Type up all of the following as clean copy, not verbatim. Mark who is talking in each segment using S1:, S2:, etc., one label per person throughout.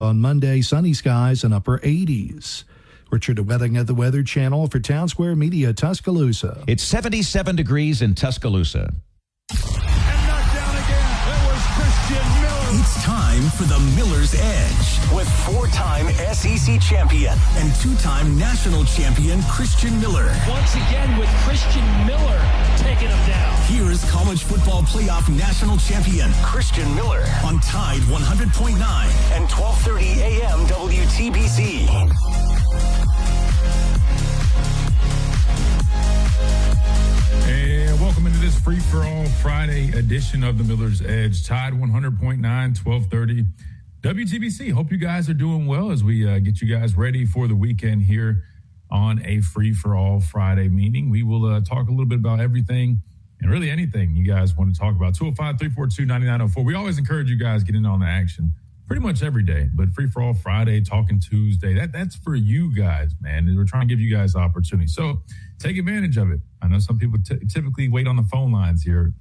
S1: On Monday, sunny skies and upper 80s. Richard Wedding at the Weather Channel for Town Square Media, Tuscaloosa.
S2: It's 77 degrees in Tuscaloosa.
S3: It's time for the Miller's Edge with four-time SEC champion and two-time national champion Christian Miller.
S4: Once again with Christian Miller taking him down.
S3: Here's college football playoff national champion Christian Miller on Tide 100.9 and 12:30 a.m. WTBC.
S5: And welcome into this free-for-all Friday edition of the Miller's Edge. Tide 100.9, 1230 WTBC. Hope you guys are doing well as we get you guys ready for the weekend here on a free-for-all Friday meeting. We will talk a little bit about everything and really anything you guys want to talk about. 205-342-9904. We always encourage you guys getting on the action pretty much every day, but free-for-all Friday, Talking Tuesday, that's for you guys, man. We're trying to give you guys the opportunity. So take advantage of it. I know some people typically wait on the phone lines here.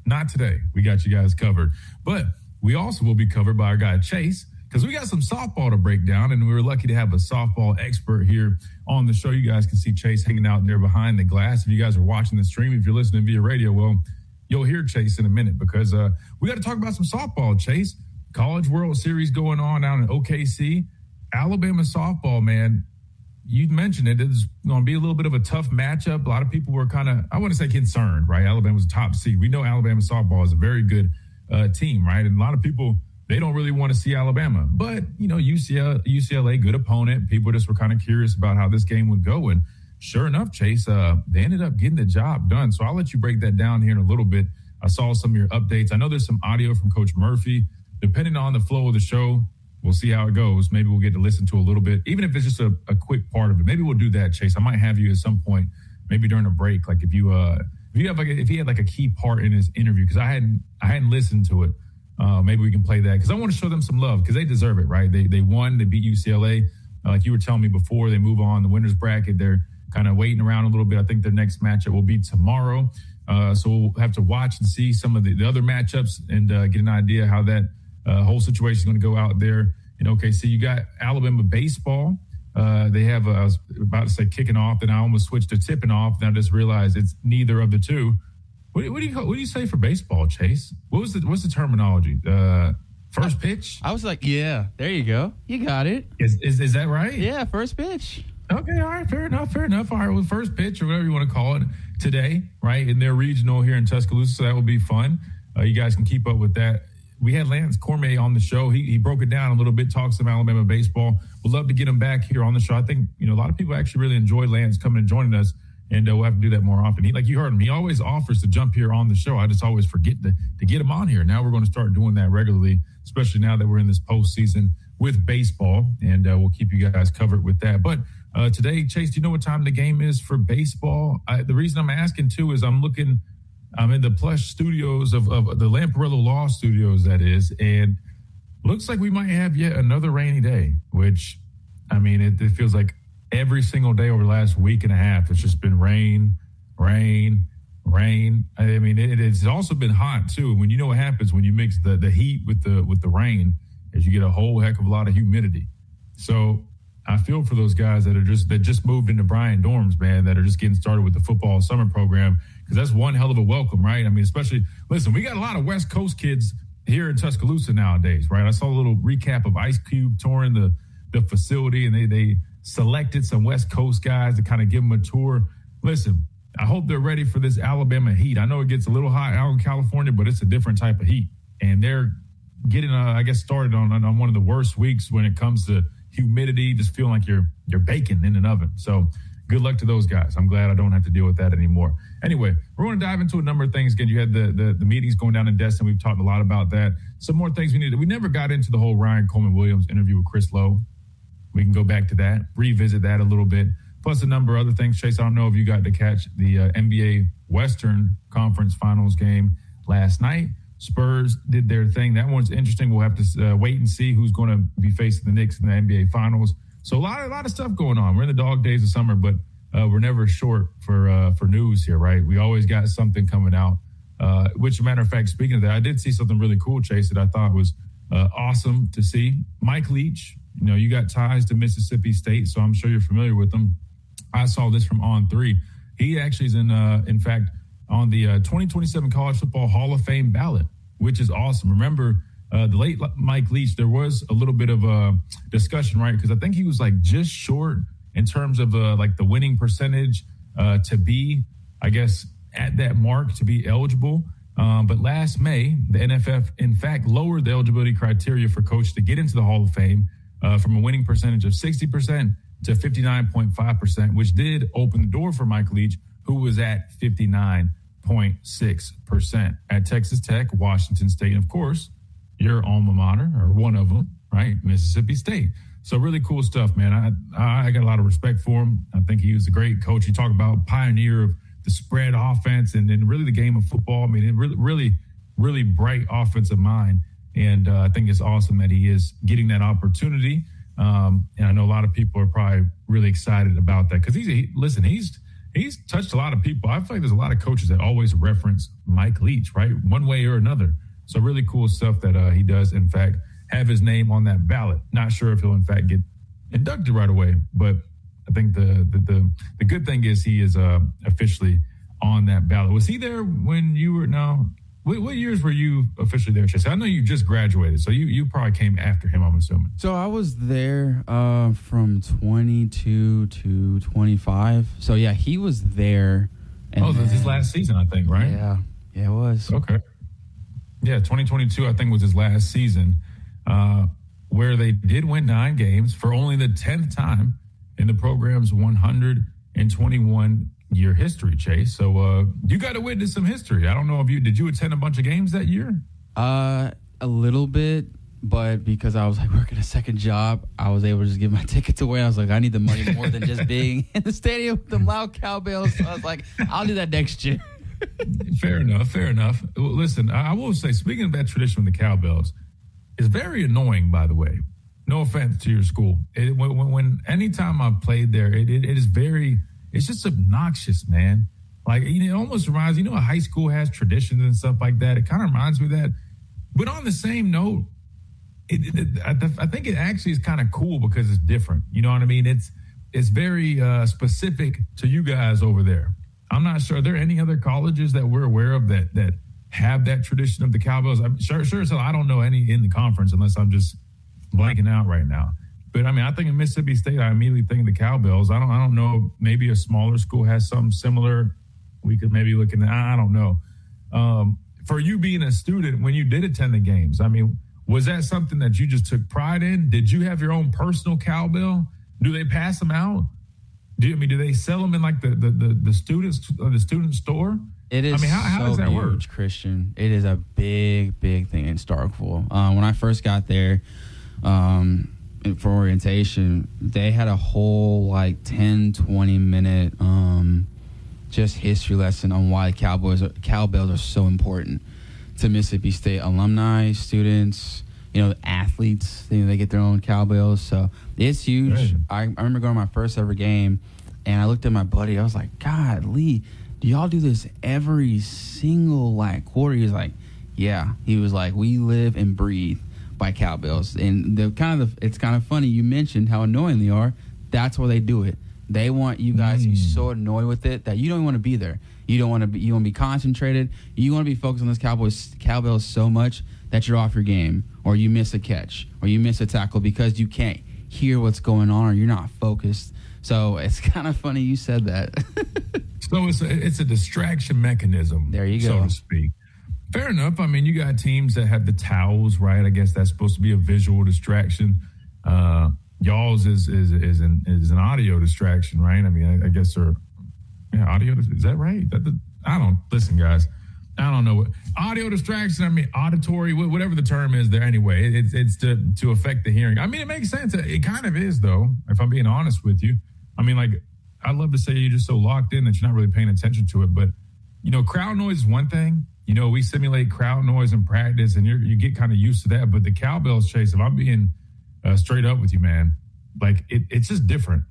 S5: Not today. We got you guys covered. But we also will be covered by our guy, Chase, because we got some softball to break down, and we were lucky to have a softball expert here on the show. You guys can see Chase hanging out there behind the glass. If you guys are watching the stream, if you're listening via radio, well, you'll hear Chase in a minute because we got to talk about some softball, Chase. College World Series going on down in OKC. Alabama softball, man, you mentioned it. It's going to be a little bit of a tough matchup. A lot of people were kind of, I want to say concerned, right? Alabama's a top seed. We know Alabama softball is a very good team, right? And a lot of people, they don't really want to see Alabama. But, you know, UCLA, good opponent. People just were kind of curious about how this game would go. And sure enough, Chase, they ended up getting the job done. So I'll let you break that down here in a little bit. I saw some of your updates. I know there's some audio from Coach Murphy. Depending on the flow of the show, we'll see how it goes. Maybe we'll get to listen to a little bit, even if it's just a quick part of it. Maybe we'll do that, Chase. I might have you at some point, maybe during a break. Like if he had like a key part in his interview, because I hadn't listened to it. Maybe we can play that because I want to show them some love because they deserve it, right? They won, they beat UCLA. Like you were telling me before, they move on the winners bracket. They're kind of waiting around a little bit. I think their next matchup will be tomorrow. So we'll have to watch and see some of the other matchups and get an idea how that whole situation is going to go out there in OKC. You got Alabama baseball. They have, I was about to say kicking off, and I almost switched to tipping off, and I just realized it's neither of the two. What do you say for baseball, Chase? What's the terminology? First pitch?
S6: I was like, yeah, there you go. You got it.
S5: Is that right?
S6: Yeah, first pitch.
S5: Okay, all right, fair enough. All right, well, first pitch or whatever you want to call it today, right, in their regional here in Tuscaloosa, so that will be fun. You guys can keep up with that. We had Lance Cormier on the show. He broke it down a little bit, talks some Alabama baseball. We'd love to get him back here on the show. I think, a lot of people actually really enjoy Lance coming and joining us, and we'll have to do that more often. Like you heard him, he always offers to jump here on the show. I just always forget to get him on here. Now we're going to start doing that regularly, especially now that we're in this postseason with baseball, and we'll keep you guys covered with that. But today, Chase, do you know what time the game is for baseball? The reason I'm asking, too, is I'm in the plush studios of the Lamparello Law Studios, that is, and looks like we might have yet another rainy day, which, I mean, it feels like every single day over the last week and a half, it's just been rain. I mean, it's also been hot, too. When you know what happens when you mix the heat with the rain is you get a whole heck of a lot of humidity. So I feel for those guys that just moved into Bryant dorms, man, that are just getting started with the football summer program, because that's one hell of a welcome, right? I mean, listen, we got a lot of West Coast kids here in Tuscaloosa nowadays, right? I saw a little recap of Ice Cube touring the facility, and they selected some West Coast guys to kind of give them a tour. Listen, I hope they're ready for this Alabama heat. I know it gets a little hot out in California, but it's a different type of heat. And they're getting, started on one of the worst weeks when it comes to humidity, just feeling like you're baking in an oven. So good luck to those guys. I'm glad I don't have to deal with that anymore. Anyway, we're going to dive into a number of things. Again, you had the meetings going down in Destin. We've talked a lot about that. Some more things we needed. We never got into the whole Ryan Coleman-Williams interview with Chris Lowe. We can go back to that, revisit that a little bit. Plus a number of other things. Chase, I don't know if you got to catch the NBA Western Conference Finals game last night. Spurs did their thing. That one's interesting. We'll have to wait and see who's going to be facing the Knicks in the NBA Finals. So a lot of stuff going on. We're in the dog days of summer, but we're never short for news here, right? We always got something coming out. Which, matter of fact, speaking of that, I did see something really cool, Chase, that I thought was awesome to see. Mike Leach, you got ties to Mississippi State, so I'm sure you're familiar with him. I saw this from On3. He actually is in fact, on the 2027 College Football Hall of Fame ballot, which is awesome. Remember, the late Mike Leach, there was a little bit of a discussion, right? Because I think he was like just short in terms of like the winning percentage to be, I guess, at that mark to be eligible. But last May, the NFF, in fact, lowered the eligibility criteria for coaches to get into the Hall of Fame from a winning percentage of 60% to 59.5%, which did open the door for Mike Leach, who was at 59.6% at Texas Tech, Washington State, and of course, your alma mater, or one of them, right? Mississippi State. So really cool stuff, man. I got a lot of respect for him. I think he was a great coach. You talk about pioneer of the spread offense and really the game of football. I mean, it really bright offensive mind. And I think it's awesome that he is getting that opportunity. And I know a lot of people are probably really excited about that because he's touched a lot of people. I feel like there's a lot of coaches that always reference Mike Leach, right? One way or another. So really cool stuff that he does, in fact, have his name on that ballot. Not sure if he'll, in fact, get inducted right away. But I think the good thing is he is officially on that ballot. Was he there when you were – no. What years were you officially there, Chase? I know you just graduated, so you probably came after him, I'm assuming.
S6: So I was there from 22 to 25. So, yeah, he was there.
S5: And that's his last season, I think, right?
S6: Yeah, it was.
S5: Okay. Yeah, 2022, I think, was his last season, where they did win 9 games for only the 10th time in the program's 121-year history, Chase. So you got to witness some history. I don't know if did you attend a bunch of games that year?
S6: A little bit, but because I was like working a second job, I was able to just give my tickets away. I was like, I need the money more than just being in the stadium with the loud cowbells. So I was like, I'll do that next year.
S5: Fair enough. Well, listen, I will say, speaking of that tradition with the cowbells, it's very annoying, by the way. No offense to your school. Anytime I've played there, it's just obnoxious, man. Like, it almost reminds, a high school has traditions and stuff like that. It kind of reminds me of that. But on the same note, I think it actually is kind of cool because it's different. You know what I mean? It's very specific to you guys over there. I'm not sure. Are there any other colleges that we're aware of that have that tradition of the cowbells? I'm sure. So I don't know any in the conference unless I'm just blanking out right now. But I mean, I think in Mississippi State, I immediately think of the cowbells. I don't know. Maybe a smaller school has something similar. We could maybe look into. I don't know. For you being a student, when you did attend the games, I mean, was that something that you just took pride in? Did you have your own personal cowbell? Do they pass them out? Do they sell them in like the student store?
S6: It is.
S5: I mean, how does that
S6: huge,
S5: work,
S6: Christian? It is a big thing in Starkville. When I first got there, for orientation, they had a whole 10-20 minute just history lesson on why cowbells are so important to Mississippi State alumni, students, athletes. They get their own cowbells, so it's huge.
S5: Right.
S6: I remember going to my first ever game, and I looked at my buddy. I was like, God, Lee, do y'all do this every single quarter? He was like, yeah. He was like, we live and breathe by cowbells. And it's kind of funny you mentioned how annoying they are. That's why they do it. They want you guys to be so annoyed with it that you don't want to be there. You want to be concentrated. You want to be focused on those cowbells so much that you're off your game, or you miss a catch, or you miss a tackle because you can't hear what's going on, or you're not focused. So it's kind of funny you said that.
S5: So it's a distraction mechanism.
S6: There you go,
S5: so to speak. Fair enough. I mean, you got teams that have the towels, right? I guess that's supposed to be a visual distraction. Y'all's is an audio distraction, right? I mean, I guess audio. Is that right? Listen, guys. I don't know what audio distraction. I mean, auditory, whatever the term is there. Anyway, it's to affect the hearing. I mean, it makes sense. It kind of is, though. If I'm being honest with you, I mean, I'd love to say you're just so locked in that you're not really paying attention to it. But crowd noise is one thing. We simulate crowd noise in practice, and you get kind of used to that. But the cowbells, Chase, if I'm being straight up with you, man, it's just different.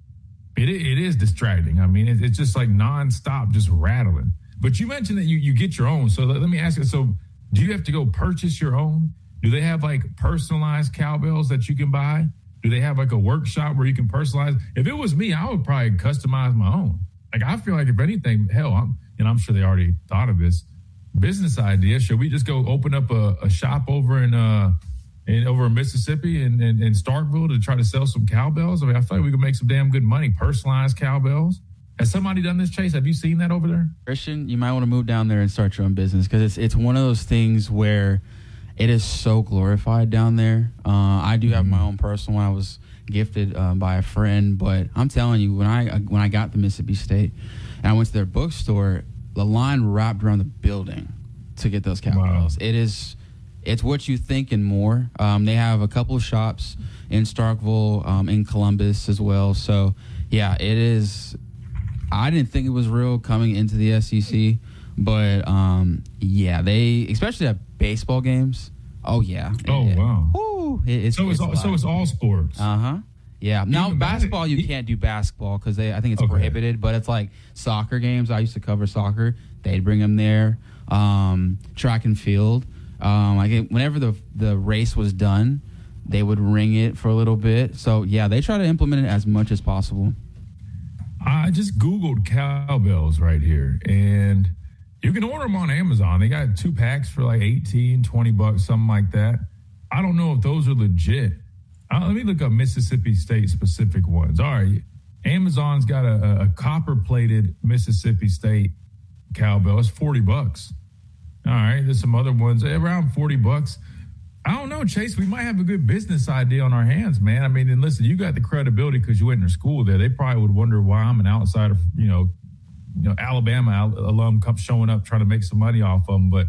S5: It is distracting. I mean, it's just nonstop, just rattling. But you mentioned that you get your own. So let me ask you, so do you have to go purchase your own? Do they have like personalized cowbells that you can buy? Do they have like a workshop where you can personalize? If it was me, I would probably customize my own. Like, I feel like if anything, hell, I'm sure they already thought of this business idea. Should we just go open up a shop over in Mississippi in Starkville to try to sell some cowbells? I mean, I feel like we could make some damn good money. Personalized cowbells. Has somebody done this, Chase? Have you seen that over there?
S6: Christian, you might want to move down there and start your own business, because it's one of those things where it is so glorified down there. I do have my own personal one. I was gifted by a friend, but I'm telling you, when I got to Mississippi State and I went to their bookstore, the line wrapped around the building to get those cowbells. Wow. It's what you think and more. They have a couple of shops in Starkville, in Columbus as well. So yeah, it is. I didn't think it was real coming into the SEC, but yeah, they, especially at baseball games. Oh yeah.
S5: Wow.
S6: Woo,
S5: it's all sports.
S6: Yeah. Now basketball, you can't do basketball because I think it's prohibited. But it's like soccer games. I used to cover soccer. They'd bring them there. Track and field. Whenever the race was done, they would ring it for a little bit. So yeah, they try to implement it as much as possible.
S5: I just Googled cowbells right here, and you can order them on Amazon. They got 2 packs for like $18, $20, something like that. I don't know if those are legit. Let me look up Mississippi State specific ones. All right. Amazon's got a copper-plated Mississippi State cowbell. It's $40. All right. There's some other ones around $40. I don't know, Chase. We might have a good business idea on our hands, man. I mean, and listen, you got the credibility because you went to school there. They probably would wonder why I'm an outsider, Alabama alum showing up trying to make some money off of them. But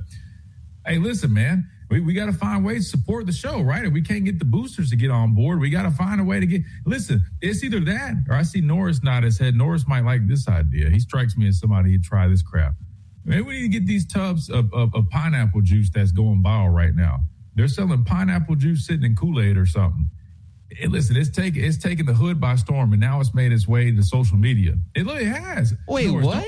S5: hey, listen, man, we got to find ways to support the show, right? If we can't get the boosters to get on board, we got to find a way to listen, it's either that or I see Norris nod his head. Norris might like this idea. He strikes me as somebody who'd try this crap. Maybe we need to get these tubs of pineapple juice that's going viral right now. They're selling pineapple juice sitting in Kool-Aid or something. And listen, it's taken the hood by storm, and now it's made its way to social media. It really has.
S6: Wait, what?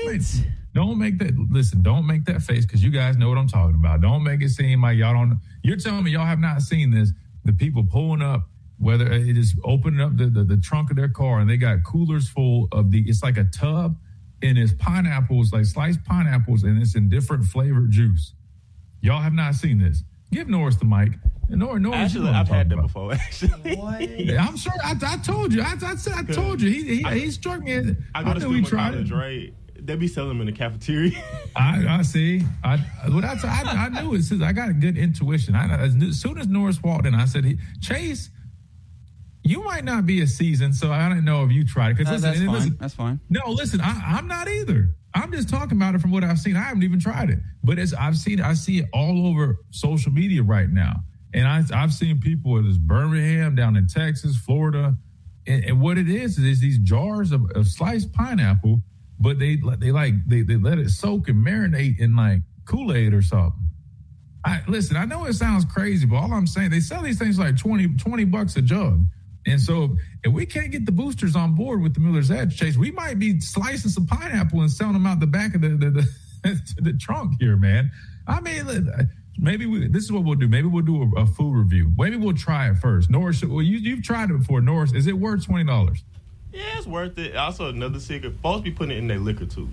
S5: Don't make that face, because you guys know what I'm talking about. Don't make it seem like y'all don't. You're telling me y'all have not seen this. The people pulling up, whether it is opening up the trunk of their car, and they got coolers full of it's like a tub, and it's pineapples, like sliced pineapples, and it's in different flavored juice. Y'all have not seen this. Give Norris the mic. Norris,
S7: actually, I've had that before. Actually,
S6: what?
S5: I'm sure. I told you. I told you. He struck me.
S7: I go to school in college, right? They be selling them in the cafeteria.
S5: I see. I knew it. Since I got a good intuition. As soon as Norris walked in, I said, Chase, you might not be a seasoned, so I don't know if you tried it.
S6: That's fine.
S5: No, listen, I'm not either. I'm just talking about it from what I've seen. I haven't even tried it, but I see it all over social media right now, and I've seen people in Birmingham, down in Texas, Florida, and what it is these jars of sliced pineapple, but they let it soak and marinate in like Kool-Aid or something. Listen, I know it sounds crazy, but all I'm saying, they sell these things like $20 a jug. And so if we can't get the boosters on board with the Miller's Edge, Chase, we might be slicing some pineapple and selling them out the back of the trunk here, man. I mean, this is what we'll do. Maybe we'll do a food review. Maybe we'll try it first. Norris, well, you've tried it before. Norris, is it worth $20?
S7: Yeah, it's worth it. Also, another secret, folks be putting it in their liquor too.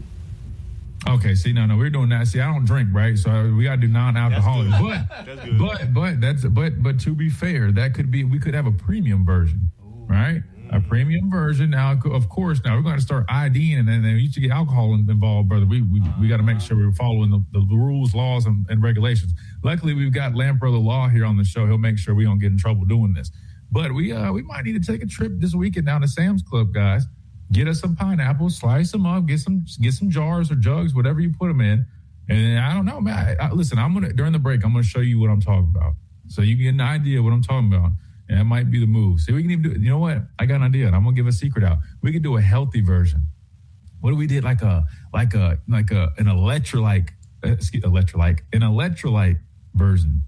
S5: Okay, see, no, we're doing that. See, I don't drink, right? So we got to do non-alcoholic.
S7: That's good.
S5: But to be fair, we could have a premium version, right? A premium version. Now, of course, we're going to start IDing, and then we used to get alcohol involved, brother. We got to make sure we're following the rules, laws, and regulations. Luckily, we've got Lampro the Law here on the show. He'll make sure we don't get in trouble doing this. But we might need to take a trip this weekend down to Sam's Club, guys. Get us some pineapples, slice them up, get some jars or jugs, whatever you put them in. And I don't know, man. Listen, during the break, I'm going to show you what I'm talking about, so you can get an idea of what I'm talking about. And that might be the move. See, we can even do it. You know what? I got an idea. And I'm going to give a secret out. We could do a healthy version. What if we did like an electrolyte version?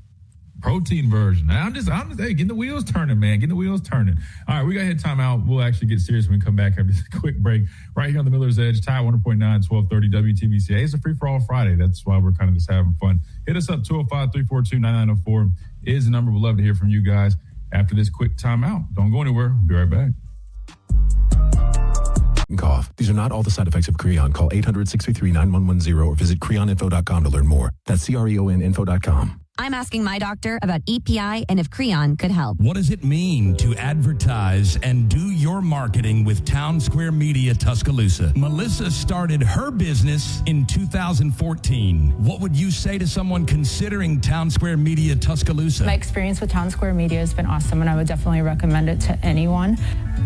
S5: protein version. I'm just hey, getting the wheels turning, man. Getting the wheels turning. All right, we got to hit timeout. We'll actually get serious when we come back after this quick break. Right here on the Miller's Edge, Tide 100.9, 1230 WTBC. Hey, it's a free-for-all Friday. That's why we're kind of just having fun. Hit us up, 205-342-9904 is the number. We'd love to hear from you guys after this quick timeout. Don't go anywhere. We'll be right back.
S8: Cough. These are not all the side effects of Creon. Call 800-633-9110 or visit creoninfo.com to learn more. That's creoninfo.com.
S9: I'm asking my doctor about EPI and if Creon could help.
S10: What does it mean to advertise and do your marketing with Town Square Media Tuscaloosa? Melissa started her business in 2014. What would you say to someone considering Town Square Media Tuscaloosa?
S11: My experience with Town Square Media has been awesome, and I would definitely recommend it to anyone.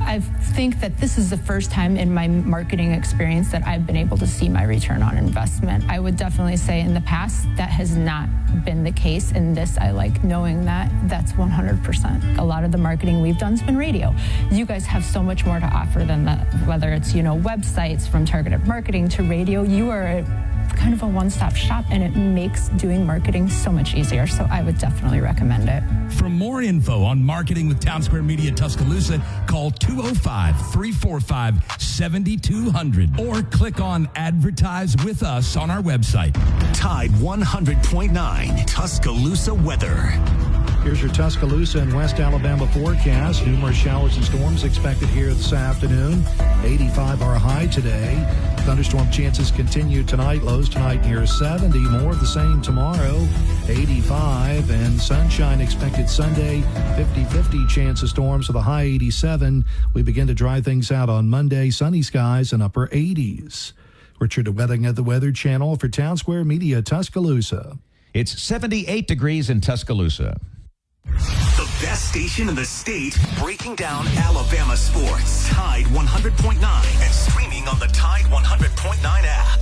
S11: I think that this is the first time in my marketing experience that I've been able to see my return on investment. I would definitely say in the past that has not been the case. In this, I like knowing that that's 100%. A lot of the marketing we've done has been radio. You guys have so much more to offer than that, whether it's, websites from targeted marketing to radio. You are kind of a one-stop shop, and it makes doing marketing so much easier. So I would definitely recommend it.
S10: For more info on marketing with Town Square Media Tuscaloosa, call 205-345-7200 or click on Advertise with Us on our website.
S3: Tide 100.9 Tuscaloosa weather.
S1: Here's your Tuscaloosa and West Alabama forecast. Numerous showers and storms expected here this afternoon. 85 our high today. Thunderstorm chances continue tonight. Lows tonight near 70. More of the same tomorrow. 85. And sunshine expected Sunday. 50-50 chance of storms with a high 87. We begin to dry things out on Monday. Sunny skies and upper 80s. Richard Weathing at the Weather Channel for Town Square Media Tuscaloosa.
S2: It's 78 degrees in Tuscaloosa.
S3: The best station in the state, breaking down Alabama sports. Tide 100.9 and streaming on the Tide 100.9 app.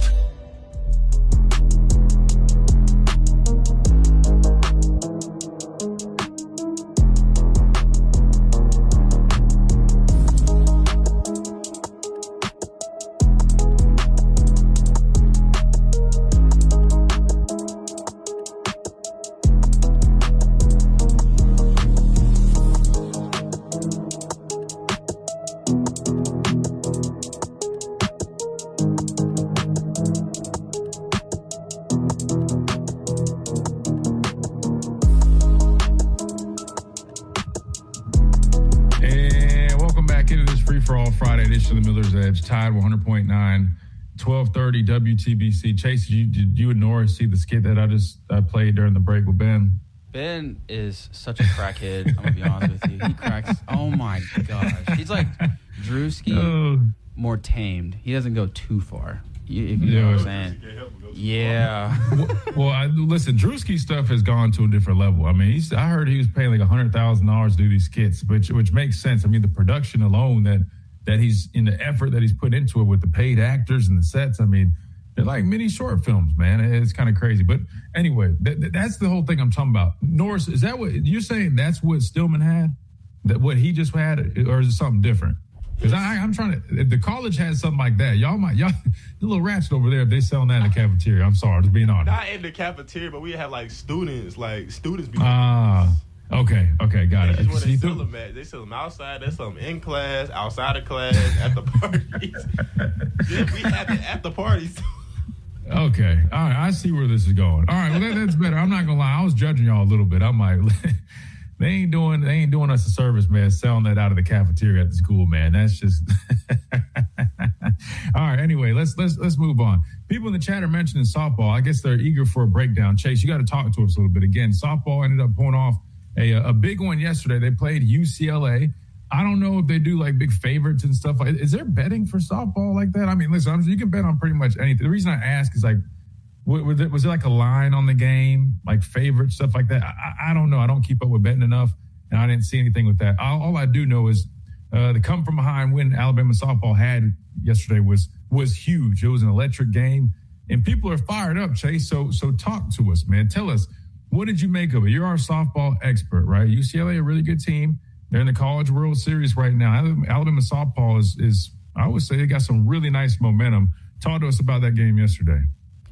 S5: To the Miller's Edge, Tide 100.9, 1230 WTBC. Chase, did you and Nora see the skit that I played during the break with Ben?
S6: Ben is such a crackhead. I'm gonna be honest with you. He cracks. Oh my gosh, he's like Drewski, more tamed. He doesn't go too far. If you know what I'm saying. Yeah.
S5: Listen, Drewski's stuff has gone to a different level. I mean, I heard he was paying like $100,000 to do these skits, which makes sense. I mean, the production alone that he's in the effort that he's put into it with the paid actors and the sets. I mean, they're like mini short films, man. It's kind of crazy. But anyway, that's the whole thing I'm talking about. Norris, is that what you're saying? That's what Stillman had? That what he just had? Or is it something different? Because I'm trying to, if the college has something like that, y'all a little ratchet over there if they selling that in the cafeteria. I'm sorry, just being honest.
S7: Not in the cafeteria, but we have like students be
S5: Okay, got it.
S7: They sell them at. They sell them outside. They sell them in class, outside of class, at the parties. Yeah, we have it at the parties.
S5: Okay, all right. I see where this is going. All right, well that's better. I'm not gonna lie. I was judging y'all a little bit. I'm like, they ain't doing us a service, man. Selling that out of the cafeteria at the school, man. That's just. All right. Anyway, let's move on. People in the chat are mentioning softball. I guess they're eager for a breakdown. Chase, you got to talk to us a little bit. Again, softball ended up pulling off a big one yesterday. They played UCLA. I don't know if they do like big favorites and stuff. Is there betting for softball like that? I mean, listen, you can bet on pretty much anything. The reason I ask is like, was there like a line on the game, like favorite stuff like that? I don't know. I don't keep up with betting enough, and I didn't see anything with that. All I do know is the come from behind win Alabama softball had yesterday was huge. It was an electric game, and people are fired up, Chase. So talk to us, man. Tell us, what did you make of it? You're our softball expert, right? UCLA, a really good team. They're in the College World Series right now. Alabama softball is I would say they got some really nice momentum. Talk to us about that game yesterday.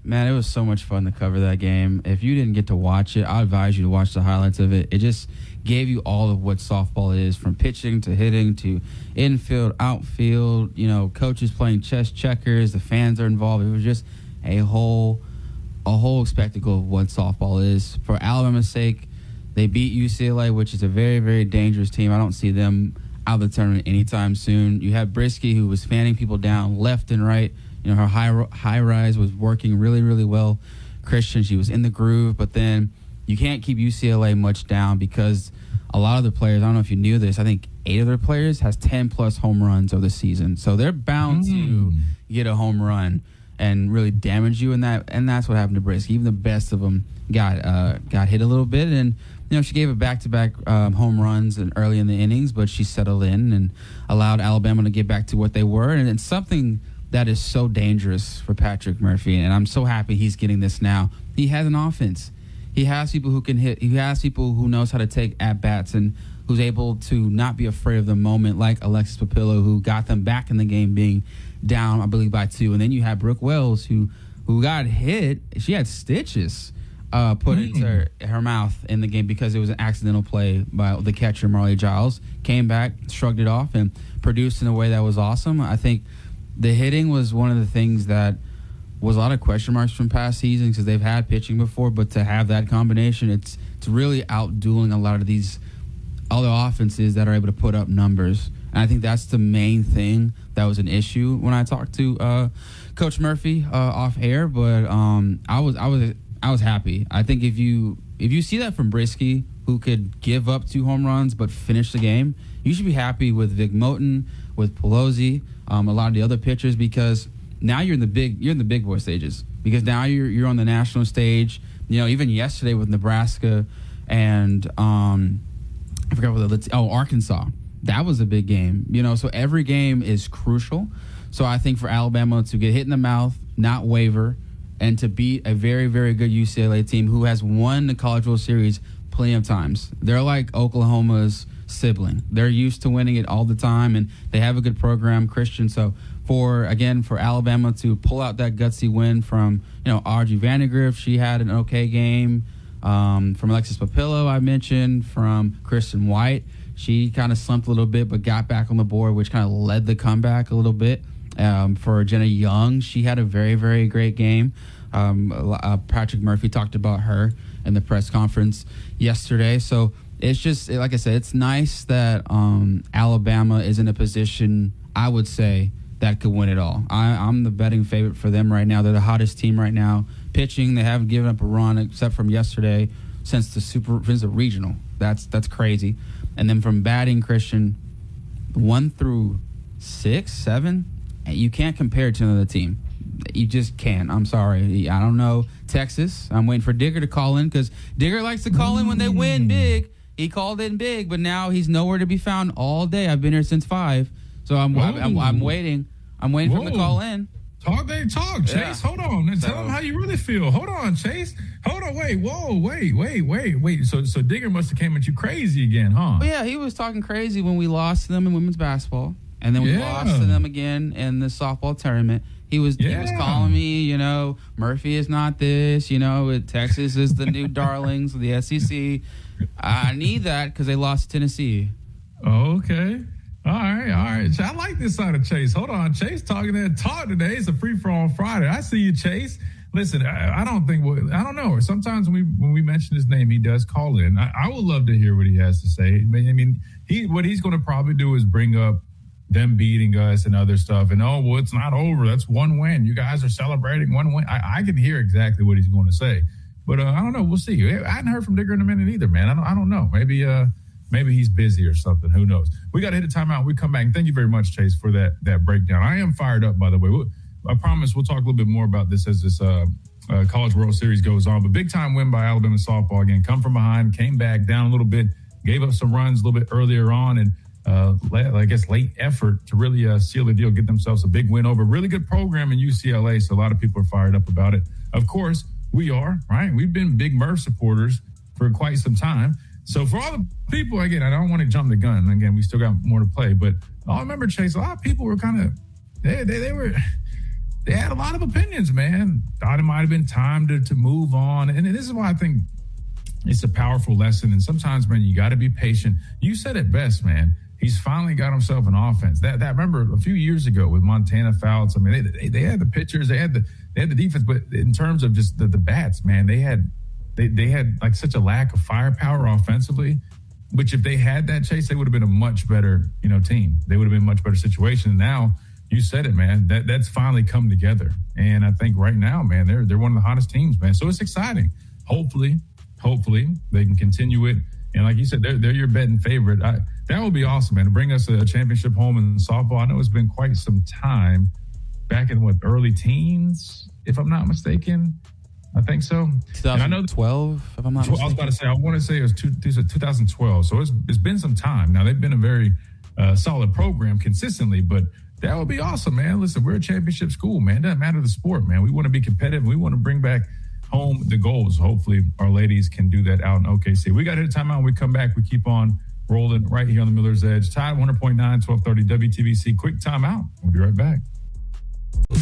S6: Man, it was so much fun to cover that game. If you didn't get to watch it, I advise you to watch the highlights of it. It just gave you all of what softball is, from pitching to hitting to infield, outfield, coaches playing chess checkers, the fans are involved. It was just a whole spectacle of what softball is. For Alabama's sake, they beat UCLA, which is a very, very dangerous team. I don't see them out of the tournament anytime soon. You had Brisky, who was fanning people down left and right. Her high rise was working really, really well. Christian, she was in the groove, but then you can't keep UCLA much down because a lot of the players, I don't know if you knew this, I think 8 of their players has 10-plus home runs over the season. So they're bound to get a home run and really damage you, and that's what happened to Brisky. Even the best of them got hit a little bit, and she gave it back-to-back home runs early in the innings, but she settled in and allowed Alabama to get back to what they were, and it's something that is so dangerous for Patrick Murphy, and I'm so happy he's getting this now. He has an offense. He has people who can hit. He has people who knows how to take at-bats and who's able to not be afraid of the moment, like Alexis Papillo, who got them back in the game being down, I believe, by 2. And then you have Brooke Wells, who got hit. She had stitches put into her mouth in the game because it was an accidental play by the catcher, Marley Giles. Came back, shrugged it off, and produced in a way that was awesome. I think the hitting was one of the things that was a lot of question marks from past seasons because they've had pitching before, but to have that combination, it's really outdueling a lot of these other offenses that are able to put up numbers. And I think that's the main thing that was an issue when I talked to Coach Murphy off air. But I was happy. I think if you see that from Brisky, who could give up 2 home runs but finish the game, you should be happy with Vic Moten, with Pelosi, a lot of the other pitchers, because now you're in the big boy stages. Because now you're on the national stage. Even yesterday with Nebraska and I forgot what Arkansas. That was a big game. So every game is crucial. So I think for Alabama to get hit in the mouth, not waver, and to beat a very, very good UCLA team who has won the College World Series plenty of times. They're like Oklahoma's sibling. They're used to winning it all the time, and they have a good program, Christian. So for Alabama to pull out that gutsy win from, Audrey Vandegrift, she had an okay game. From Alexis Papillo, I mentioned, from Kristen White, she kind of slumped a little bit but got back on the board, which kind of led the comeback a little bit. For Jenna Young, she had a very, very great game. Patrick Murphy talked about her in the press conference yesterday. So it's just, like I said, it's nice that Alabama is in a position, I would say, that could win it all. I'm the betting favorite for them right now. They're the hottest team right now. Pitching, they haven't given up a run except from yesterday since the regional. That's crazy. And then from batting, Christian, 1 through 6, 7, you can't compare it to another team. You just can't. I'm sorry. I don't know. Texas, I'm waiting for Digger to call in because Digger likes to call in when they win big. He called in big, but now he's nowhere to be found all day. I've been here since 5. So I'm waiting. I'm waiting for him to call in.
S5: Talk, Chase. Yeah. Hold on. And tell him how you really feel. Hold on, Chase. Hold on. Wait. So Digger must have came at you crazy again, huh?
S6: Well, yeah, he was talking crazy when we lost to them in women's basketball. And then we lost to them again in the softball tournament. He was calling me, Murphy is not this, Texas is the new darlings of the SEC. I need that because they lost to Tennessee.
S5: Okay. All right. I like this side of Chase. Hold on. Chase talking that talk today. It's a free-for-all Friday. I see you, Chase. Listen, I don't know. Sometimes when we mention his name, he does call in. I would love to hear what he has to say. I mean, what he's going to probably do is bring up them beating us and other stuff. And, it's not over. That's 1 win. You guys are celebrating 1 win. I can hear exactly what he's going to say. But I don't know. We'll see. I hadn't heard from Digger in a minute either, man. I don't know. Maybe he's busy or something. Who knows? We got to hit a timeout. We come back. And thank you very much, Chase, for that breakdown. I am fired up, by the way. I promise we'll talk a little bit more about this as this College World Series goes on. But big-time win by Alabama softball again. Come from behind, came back down a little bit, gave up some runs a little bit earlier on, and late effort to really seal the deal, get themselves a big win over a really good program in UCLA. So a lot of people are fired up about it. Of course, we are, right? We've been big Murph supporters for quite some time. So for all the people, again, I don't want to jump the gun. Again, we still got more to play. But I remember, Chase, a lot of people were kind of, they they had a lot of opinions, man. Thought it might have been time to move on. And this is why I think it's a powerful lesson. And sometimes, man, you got to be patient. You said it best, man. He's finally got himself an offense. That remember a few years ago with Montana Fouts. I mean, they had the pitchers, they had the defense, but in terms of just the bats, man, they had like such a lack of firepower offensively. Which if they had that, Chase, they would have been a much better, team. They would have been a much better situation. Now, you said it, man. That's finally come together. And I think right now, man, they're one of the hottest teams, man. So it's exciting. Hopefully they can continue it. And like you said, they're your betting favorite. That would be awesome, man, to bring us a championship home in softball. I know it's been quite some time, back in early teens, if I'm not mistaken. I think so.
S6: 2012, if I'm not mistaken.
S5: I was about to say, I want to say it was 2012. So it's been some time. Now, they've been a very solid program consistently, but that would be awesome, man. Listen, we're a championship school, man. It doesn't matter the sport, man. We want to be competitive. We want to bring back home the goals. Hopefully, our ladies can do that out in OKC. We got to hit a timeout. When we come back, we keep on rolling right here on the Miller's Edge. Tide 100.9, 1230 WTBC. Quick timeout. We'll be right back.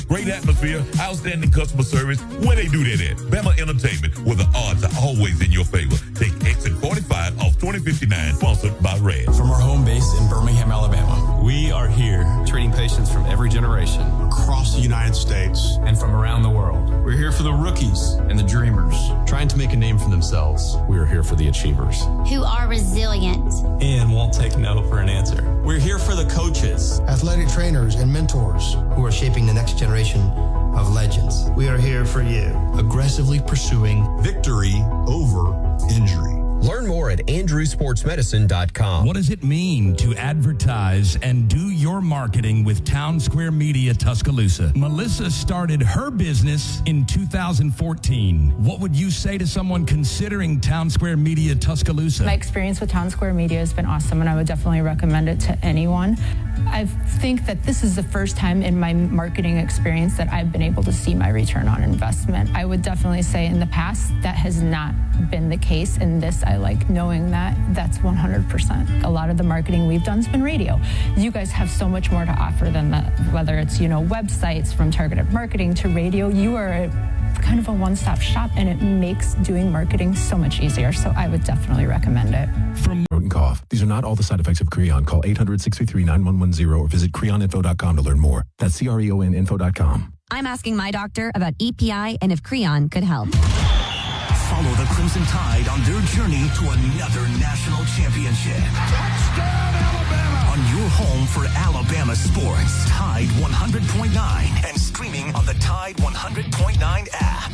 S12: Great atmosphere, outstanding customer service. Where they do that at? Bama Entertainment, where the odds are always in your favor. Take exit 45 off 2059, sponsored by Red.
S13: From our home base in Birmingham, Alabama, we are here treating patients from every generation across the United States and from around the world. We're here for the rookies and the dreamers trying to make a name for themselves. We are here for the achievers
S14: who are resilient
S13: and won't take no for an answer. We're here for the coaches,
S15: athletic trainers, and mentors who are shaping the next generation of legends. We are here for you, aggressively pursuing victory over injury.
S16: Learn more at andrewsportsmedicine.com.
S10: What does it mean to advertise and do your marketing with Town Square Media Tuscaloosa? Melissa started her business in 2014. What would you say to someone considering Town Square Media Tuscaloosa?
S11: My experience with Town Square Media has been awesome, and I would definitely recommend it to anyone. I think that this is the first time in my marketing experience that I've been able to see my return on investment. I would definitely say in the past that has not been the case. In this, I like knowing that that's 100%. A lot of the marketing we've done has been radio. You guys have so much more to offer than that, whether it's, websites, from targeted marketing to radio. You are kind of a one-stop shop, and it makes doing marketing so much easier. So I would definitely recommend it.
S8: Throat and cough. These are not all the side effects of Creon. Call 800-633-9110 or visit creoninfo.com to learn more. That's creoninfo.com.
S9: I'm asking my doctor about EPI and if Creon could help.
S3: Follow the Crimson Tide on their journey to another national championship. Touchdown, Alabama! On your home for Alabama sports, Tide 100.9, and streaming on the Tide 100.9 app.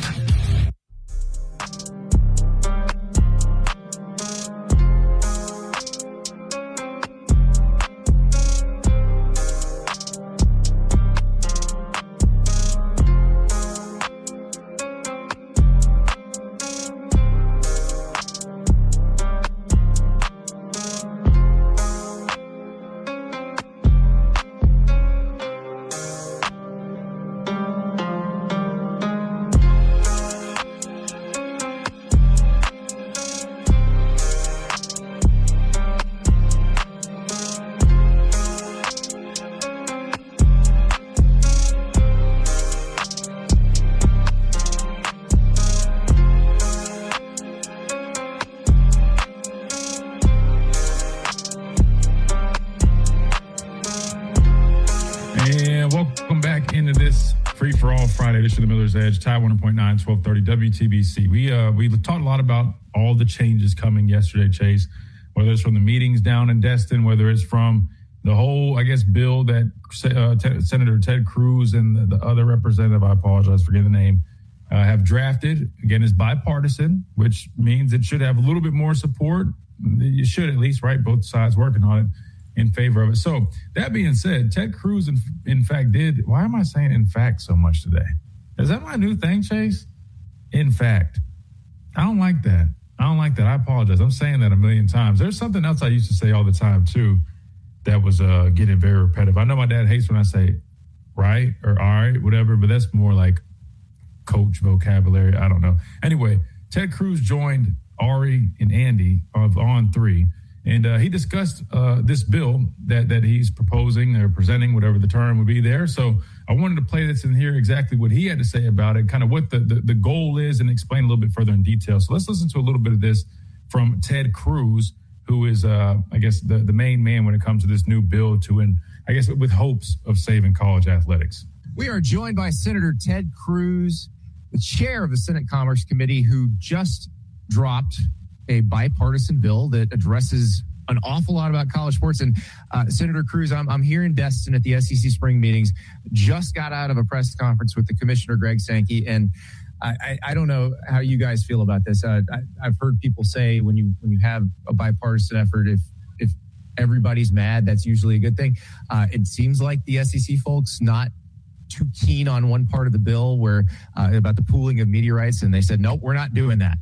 S5: Friday, this is the Miller's Edge, Tide 100.9, 1230 WTBC. We talked a lot about all the changes coming yesterday, Chase, whether it's from the meetings down in Destin, whether it's from the whole, bill that Senator Ted Cruz and the other representative, I apologize, forget the name, have drafted. Again, it's bipartisan, which means it should have a little bit more support. You should at least, right? Both sides working on it in favor of it. So that being said, Ted Cruz, in fact, did. Why am I saying in fact so much today? Is that my new thing, Chase? In fact. I don't like that. I apologize. I'm saying that a million times. There's something else I used to say all the time, too, that was getting very repetitive. I know my dad hates when I say right or all right, whatever, but that's more like coach vocabulary. I don't know. Anyway, Ted Cruz joined Ari and Andy of On 3 And he discussed this bill that he's proposing or presenting, whatever the term would be there. So I wanted to play this and hear exactly what he had to say about it, kind of what the goal is, and explain a little bit further in detail. So let's listen to a little bit of this from Ted Cruz, who is, I guess, the main man when it comes to this new bill I guess, with hopes of saving college athletics.
S17: We are joined by Senator Ted Cruz, the chair of the Senate Commerce Committee, who just dropped a bipartisan bill that addresses an awful lot about college sports. And Senator Cruz, I'm here in Destin at the SEC spring meetings, just got out of a press conference with the Commissioner Greg Sankey, and I don't know how you guys feel about this. I've heard people say when you have a bipartisan effort, if everybody's mad, that's usually a good thing. It seems like the SEC folks not too keen on one part of the bill where about the pooling of media rights, and they said, nope, we're not doing that.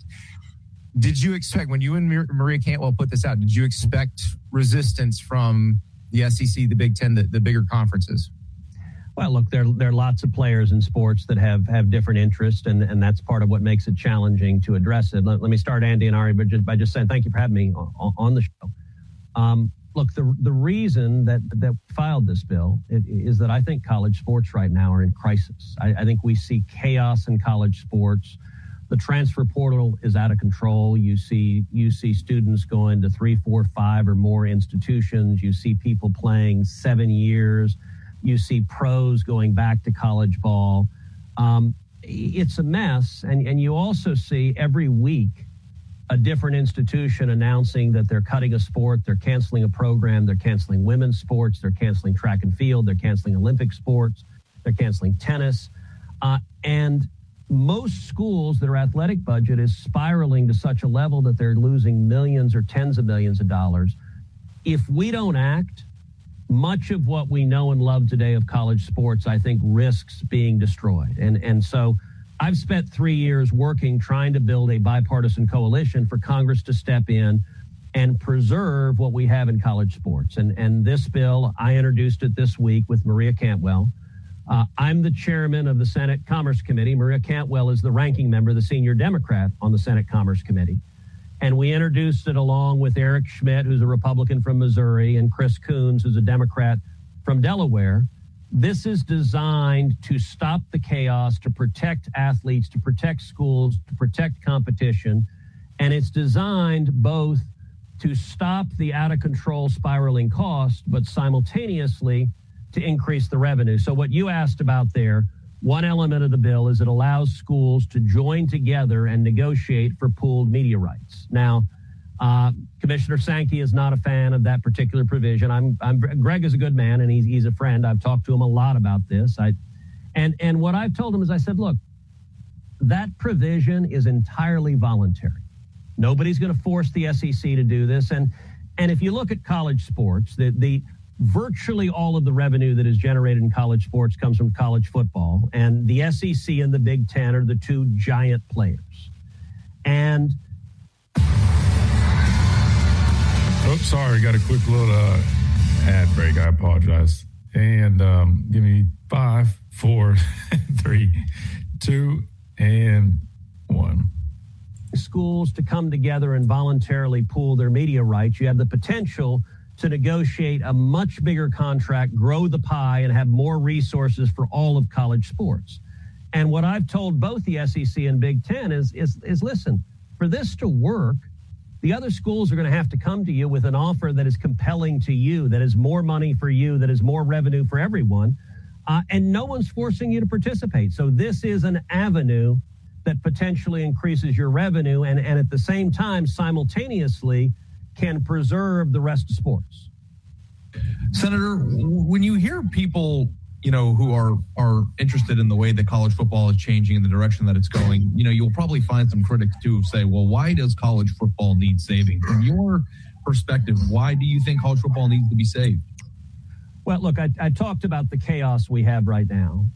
S17: Did you expect, when you and Maria Cantwell put this out, did you expect resistance from the SEC, the Big Ten, the bigger conferences?
S18: Well, look, there are lots of players in sports that have different interests, and that's part of what makes it challenging to address it. Let me start, Andy and Ari, by just saying thank you for having me on the show. Look, the reason that filed this bill is that I think college sports right now are in crisis. I think we see chaos in college sports. The transfer portal is out of control. You see students going to 3, 4, 5 or more institutions. You see people playing 7 years. You see pros going back to college ball. It's a mess. And you also see every week a different institution announcing that they're cutting a sport, they're canceling a program, they're canceling women's sports, they're canceling track and field, they're canceling Olympic sports, they're canceling tennis. And most schools, their athletic budget is spiraling to such a level that they're losing millions or tens of millions of dollars. If we don't act, much of what we know and love today of college sports, I think, risks being destroyed. And so I've spent 3 years working, trying to build a bipartisan coalition for Congress to step in and preserve what we have in college sports. And this bill, I introduced it this week with Maria Cantwell. I'm the chairman of the Senate Commerce Committee. Maria Cantwell is the ranking member, the senior Democrat on the Senate Commerce Committee. And we introduced it along with Eric Schmidt, who's a Republican from Missouri, and Chris Coons, who's a Democrat from Delaware. This is designed to stop the chaos, to protect athletes, to protect schools, to protect competition. And it's designed both to stop the out-of-control spiraling cost, but simultaneously to increase the revenue. So what you asked about there, one element of the bill is it allows schools to join together and negotiate for pooled media rights. Now, Commissioner Sankey is not a fan of that particular provision. Greg is a good man, and he's a friend. I've talked to him a lot about this. And what I've told him is I said, look, that provision is entirely voluntary. Nobody's going to force the SEC to do this. And if you look at college sports, the virtually all of the revenue that is generated in college sports comes from college football, and the SEC and the Big Ten are the two giant players. And
S5: sorry, got a quick little ad break. I apologize. And give me 5, 4, 3, 2, and 1.
S18: Schools to come together and voluntarily pool their media rights. You have the potential to negotiate a much bigger contract, grow the pie, and have more resources for all of college sports. And what I've told both the SEC and Big Ten is listen, for this to work, the other schools are going to have to come to you with an offer that is compelling to you, that is more money for you, that is more revenue for everyone, and no one's forcing you to participate. So this is an avenue that potentially increases your revenue and at the same time, simultaneously, can preserve the rest of sports.
S19: Senator, when you hear people, who are interested in the way that college football is changing and the direction that it's going, you'll probably find some critics too who say, well, why does college football need saving? From your perspective, why do you think college football needs to be saved?
S18: Well, look, I talked about the chaos we have right now.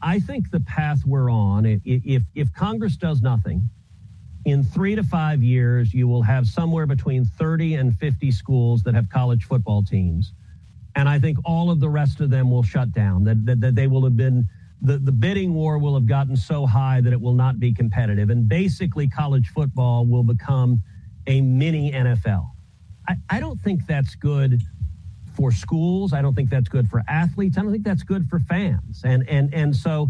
S18: I think the path we're on, if Congress does nothing, in 3 to 5 years, you will have somewhere between 30 and 50 schools that have college football teams. And I think all of the rest of them will shut down, that they will have been, the bidding war will have gotten so high that it will not be competitive. And basically college football will become a mini NFL. I don't think that's good for schools. I don't think that's good for athletes. I don't think that's good for fans. And so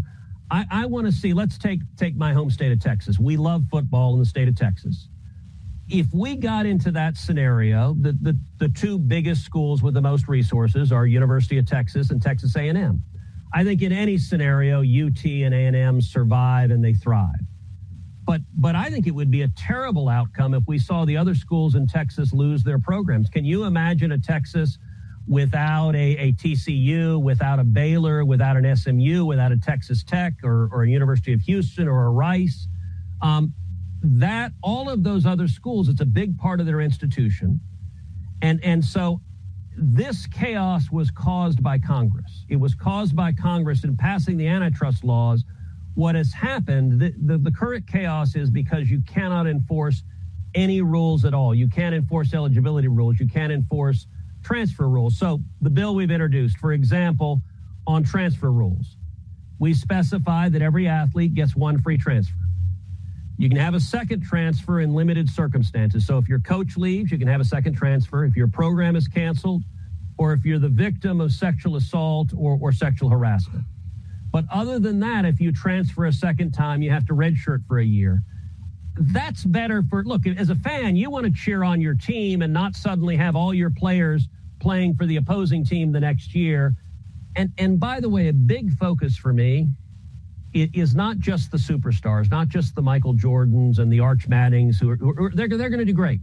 S18: I want to see, let's take my home state of Texas. We love football in the state of Texas. If we got into that scenario, the two biggest schools with the most resources are University of Texas and Texas A&M. I think in any scenario, UT and A&M survive and they thrive. But I think it would be a terrible outcome if we saw the other schools in Texas lose their programs. Can you imagine a Texas without a TCU, without a Baylor, without an SMU, without a Texas Tech or a University of Houston or a Rice? That all of those other schools, it's a big part of their institution. And so this chaos was caused by Congress. It was caused by Congress in passing the antitrust laws. What has happened, the current chaos is because you cannot enforce any rules at all. You can't enforce eligibility rules. You can't enforce transfer rules. So the bill we've introduced, for example, on transfer rules, we specify that every athlete gets one free transfer. You can have a second transfer in limited circumstances. So if your coach leaves, you can have a second transfer. If your program is canceled, or if you're the victim of sexual assault or sexual harassment. But other than that, if you transfer a second time, you have to redshirt for a year. That's better look, as a fan, you want to cheer on your team and not suddenly have all your players playing for the opposing team the next year. And by the way, a big focus for me is not just the superstars, not just the Michael Jordans and the Arch Maddings, they're going to do great.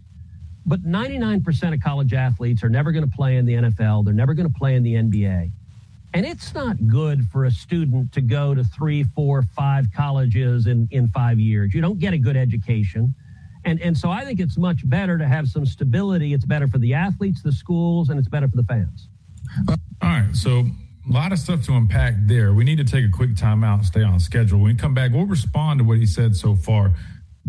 S18: But 99% of college athletes are never going to play in the NFL. They're never going to play in the NBA. And it's not good for a student to go to 3, 4, 5 colleges in 5 years. You don't get a good education. And so I think it's much better to have some stability. It's better for the athletes, the schools, and it's better for the fans.
S5: All right, so a lot of stuff to unpack there. We need to take a quick timeout and stay on schedule. When we come back, we'll respond to what he said so far.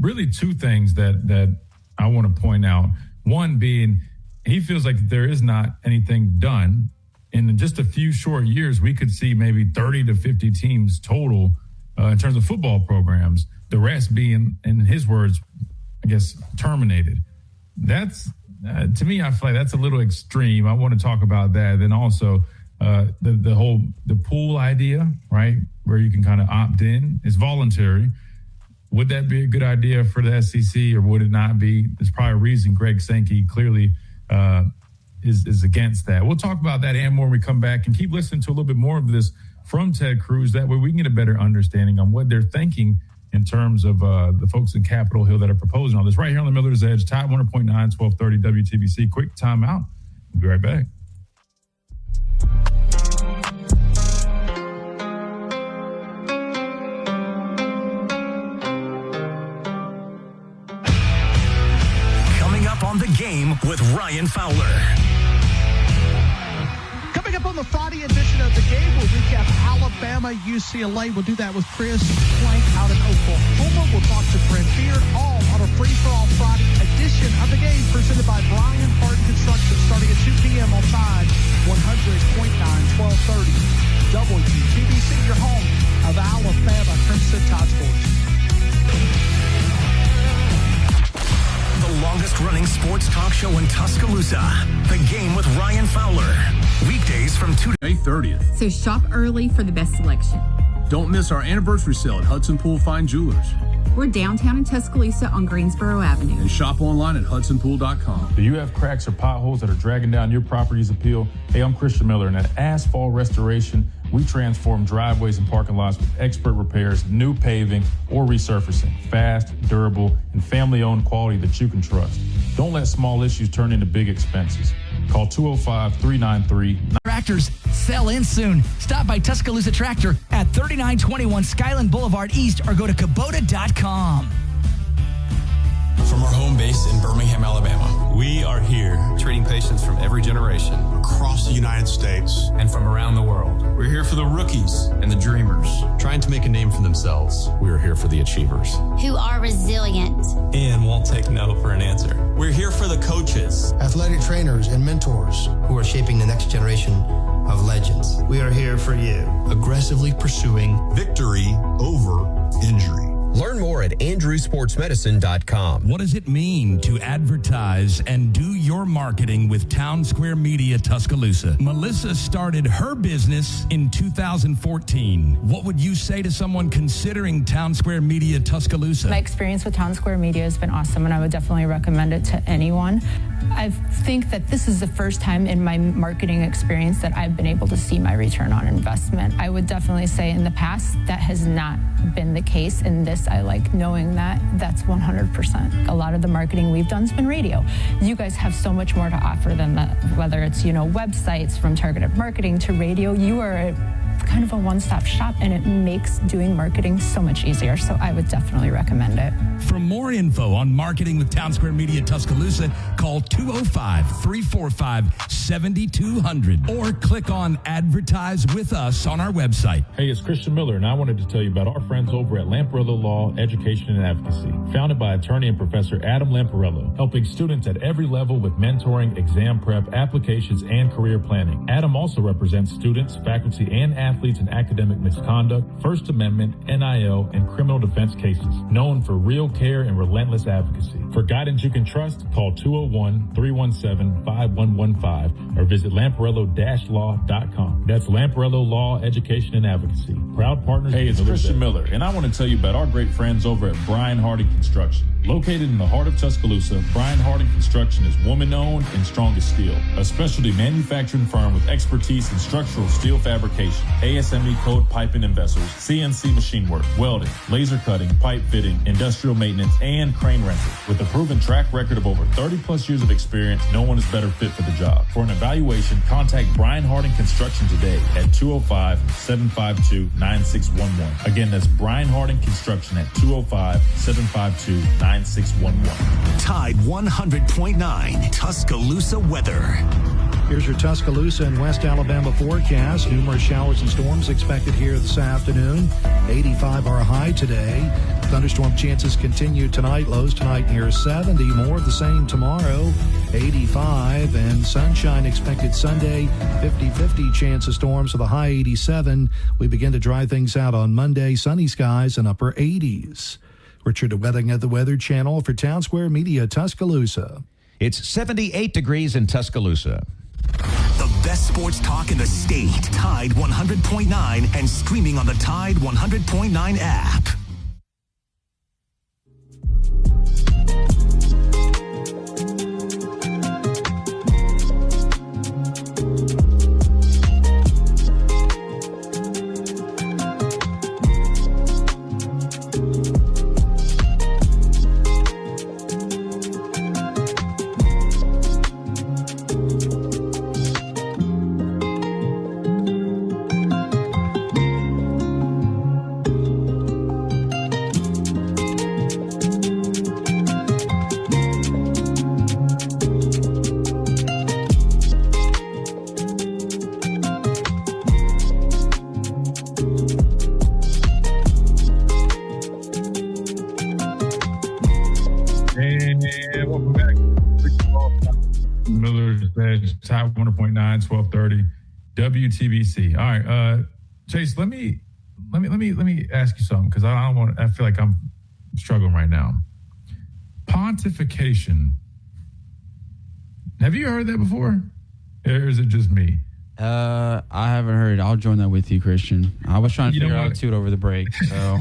S5: Really two things that I want to point out. One being, he feels like there is not anything done. In just a few short years, we could see maybe 30 to 50 teams total in terms of football programs. The rest being, in his words, I guess, terminated. That's, to me, I feel like that's a little extreme. I want to talk about that. Then also the pool idea, right, where you can kind of opt in. It's voluntary. Would that be a good idea for the SEC or would it not be? There's probably a reason Greg Sankey clearly is against that. We'll talk about that and more when we come back, and keep listening to a little bit more of this from Ted Cruz. That way we can get a better understanding on what they're thinking in terms of the folks in Capitol Hill that are proposing all this. Right here on the Miller's Edge, Tide 100.9, 1230 WTBC. Quick timeout. We'll be right back.
S3: Coming up on The Game with Ryan Fowler.
S20: Coming up on the Friday edition of The Game, we'll recap Alabama, UCLA. We'll do that with Chris Plank out in Oklahoma. We'll talk to Brent Beard, all on a free-for-all Friday edition of The Game, presented by Brian Harden Construction, starting at 2 p.m. on Tide 100.9, 1230 WTBC, your home of Alabama Crimson Tide Sports.
S3: The longest-running sports talk show in Tuscaloosa. The Game with Ryan Fowler. Weekdays from 2 to
S21: May 30th.
S22: So shop early for the best selection.
S21: Don't miss our anniversary sale at Hudson Pool Fine Jewelers.
S22: We're downtown in Tuscaloosa on Greensboro Avenue.
S21: And shop online at hudsonpool.com.
S5: Do you have cracks or potholes that are dragging down your property's appeal? Hey, I'm Christian Miller, and at Asphalt Restoration, we transform driveways and parking lots with expert repairs, new paving, or resurfacing. Fast, durable, and family-owned quality that you can trust. Don't let small issues turn into big expenses. Call 205-393...
S23: Tractors sell in soon. Stop by Tuscaloosa Tractor at 3921 Skyland Boulevard East or go to Kubota.com.
S13: From our home base in Birmingham, Alabama, we are here treating patients from every generation across the United States and from around the world. We're here for the rookies and the dreamers trying to make a name for themselves. We are here for the achievers
S14: who are resilient
S13: and won't take no for an answer. We're here for the coaches,
S15: athletic trainers, and mentors who are shaping the next generation of legends. We are here for you, aggressively pursuing
S12: victory over injury.
S16: Learn more at andrewsportsmedicine.com.
S10: What does it mean to advertise and do your marketing with Town Square Media Tuscaloosa? Melissa started her business in 2014. What would you say to someone considering Town Square Media Tuscaloosa?
S11: My experience with Town Square Media has been awesome, and I would definitely recommend it to anyone. I think that this is the first time in my marketing experience that I've been able to see my return on investment. I would definitely say in the past that has not been the case. In this, I like knowing that that's 100%. A lot of the marketing we've done has been radio. You guys have so much more to offer than that, whether it's, websites, from targeted marketing to radio. You are kind of a one-stop shop, and it makes doing marketing so much easier. So I would definitely recommend it.
S10: For more info on marketing with Town Square Media Tuscaloosa, call 205-345-7200 or click on Advertise with Us on our website.
S5: Hey, it's Christian Miller, and I wanted to tell you about our friends over at Lamparello Law, Education and Advocacy. Founded by attorney and Professor Adam Lamparello, helping students at every level with mentoring, exam prep, applications, and career planning. Adam also represents students, faculty, and athletes in academic misconduct, First Amendment, NIL, and criminal defense cases. Known for real care and relentless advocacy. For guidance you can trust, call 201-317-5115 or visit lamparello-law.com. That's Lamparello Law, Education and Advocacy. Proud partners.
S1: Hey, it's Christian Miller, and I want to tell you about our great friends over at Brian Harding Construction. Located in the heart of Tuscaloosa, Brian Harding Construction is woman-owned and strong as steel. A specialty manufacturing firm with expertise in structural steel fabrication, ASME code piping and vessels, CNC machine work, welding, laser cutting, pipe fitting, industrial maintenance, and crane rentals. With a proven track record of over 30-plus years of experience, no one is better fit for the job. For an evaluation, contact Brian Harding Construction today at 205-752-9611. Again, that's Brian Harding Construction at 205-752-9611.
S3: Tide 100.9 Tuscaloosa weather.
S20: Here's your Tuscaloosa and West Alabama forecast. Numerous showers and storms expected here this afternoon. 85 our high today. Thunderstorm chances continue tonight. Lows tonight near 70. More of the same tomorrow. 85. And sunshine expected Sunday. 50-50 chance of storms with a high 87. We begin to dry things out on Monday. Sunny skies and upper 80s. Richard Wedding at the Weather Channel for Town Square Media Tuscaloosa.
S2: It's 78 degrees in Tuscaloosa.
S3: The best sports talk in the state. Tide 100.9 and streaming on the Tide 100.9 app.
S5: Tide 100.9, 1230, WTBC. All right, Chase, let me ask you something, because I feel like I'm struggling right now. Pontification. Have you heard that before? Or is it just me?
S6: I haven't heard it. I'll join that with you, Christian. I was trying to figure out too over the break. So,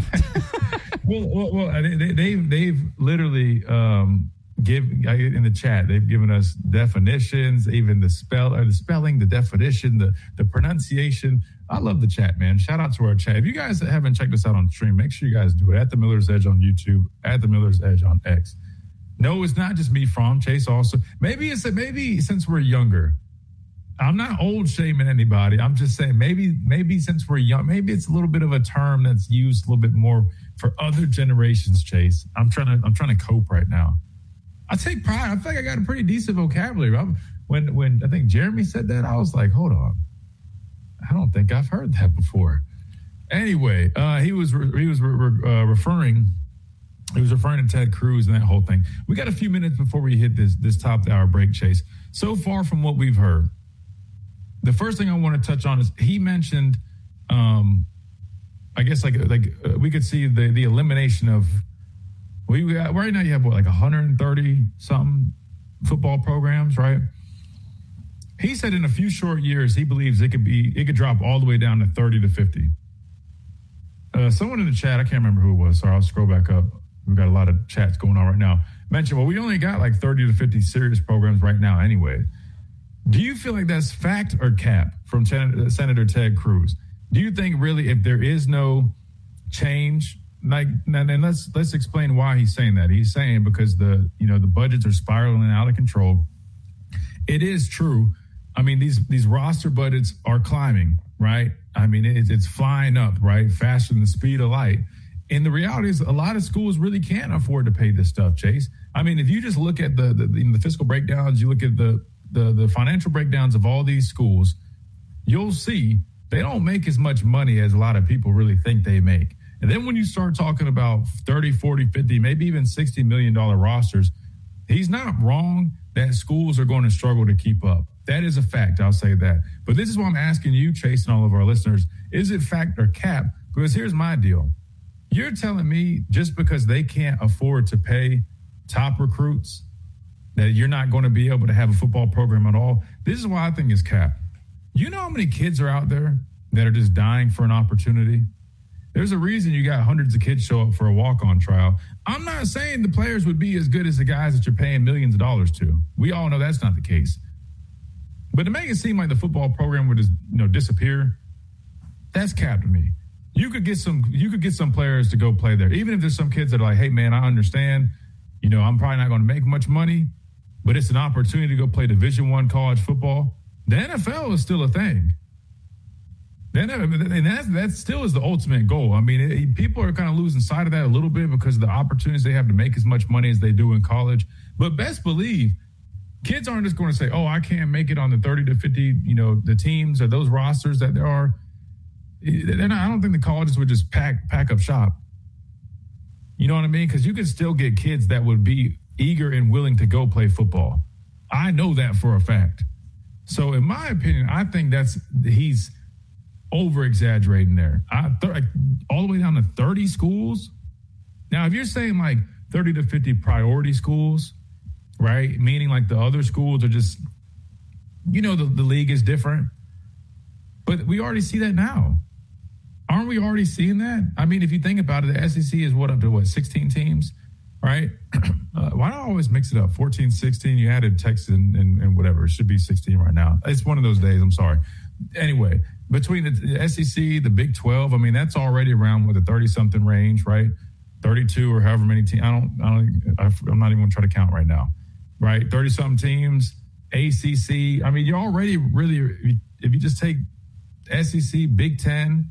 S5: well, they've literally in the chat, they've given us definitions, even the spelling, the definition, the pronunciation. I love the chat, man. Shout out to our chat. If you guys haven't checked us out on stream, make sure you guys do it at The Miller's Edge on YouTube, at The Miller's Edge on X. No, it's not just me, from Chase also. Maybe since we're younger. I'm not old shaming anybody. I'm just saying maybe since we're young, maybe it's a little bit of a term that's used a little bit more for other generations, Chase. I'm trying to cope right now. I take pride. I feel like I got a pretty decent vocabulary. When I think Jeremy said that, I was like, hold on. I don't think I've heard that before. Anyway, he was referring to Ted Cruz and that whole thing. We got a few minutes before we hit this top of the hour break, Chase. So far from what we've heard, the first thing I want to touch on is he mentioned I guess we could see the elimination of right now you have 130 something football programs, right? He said in a few short years he believes it could drop all the way down to 30 to 50. Someone in the chat, I can't remember who it was, so I'll scroll back up. We've got a lot of chats going on right now. Mentioned, well, we only got 30 to 50 serious programs right now anyway. Do you feel like that's fact or cap from Senator Ted Cruz? Do you think really if there is no change, and let's explain why he's saying that. He's saying because the budgets are spiraling out of control. It is true. I mean, these roster budgets are climbing, right? I mean, it's flying up, right? Faster than the speed of light. And the reality is a lot of schools really can't afford to pay this stuff, Chase. I mean, if you just look at the fiscal breakdowns, you look at the financial breakdowns of all these schools, you'll see they don't make as much money as a lot of people really think they make. And then when you start talking about 30, 40, 50, maybe even $60 million rosters, he's not wrong that schools are going to struggle to keep up. That is a fact. I'll say that. But this is why I'm asking you, Chase, and all of our listeners, is it fact or cap? Because here's my deal. You're telling me just because they can't afford to pay top recruits that you're not going to be able to have a football program at all? This is why I think it's cap. You know how many kids are out there that are just dying for an opportunity? There's a reason you got hundreds of kids show up for a walk-on trial. I'm not saying the players would be as good as the guys that you're paying millions of dollars to. We all know that's not the case. But to make it seem like the football program would just, disappear, that's cap to me. You could get some players to go play there, even if there's some kids that are like, hey man, I understand, I'm probably not going to make much money, but it's an opportunity to go play Division I college football. The NFL is still a thing. And that still is the ultimate goal. I mean, people are kind of losing sight of that a little bit because of the opportunities they have to make as much money as they do in college. But best believe, kids aren't just going to say, oh, I can't make it on the 30 to 50, the teams or those rosters that there are. I don't think the colleges would just pack up shop. You know what I mean? Because you could still get kids that would be eager and willing to go play football. I know that for a fact. So in my opinion, I think he's over-exaggerating there. All the way down to 30 schools. Now, if you're saying 30 to 50 priority schools, right, meaning the other schools are just, the league is different. But we already see that now. Aren't we already seeing that? I mean, if you think about it, the SEC is up to 16 teams, right? Why do I always mix it up? 14, 16, you added Texas and whatever. It should be 16 right now. It's one of those days, I'm sorry. Anyway, between the SEC, the Big 12, I mean, that's already around the 30-something range, right? 32 or however many teams. I'm not even going to try to count right now, right? 30-something teams, ACC. I mean, you're already really, if you just take SEC, Big 10,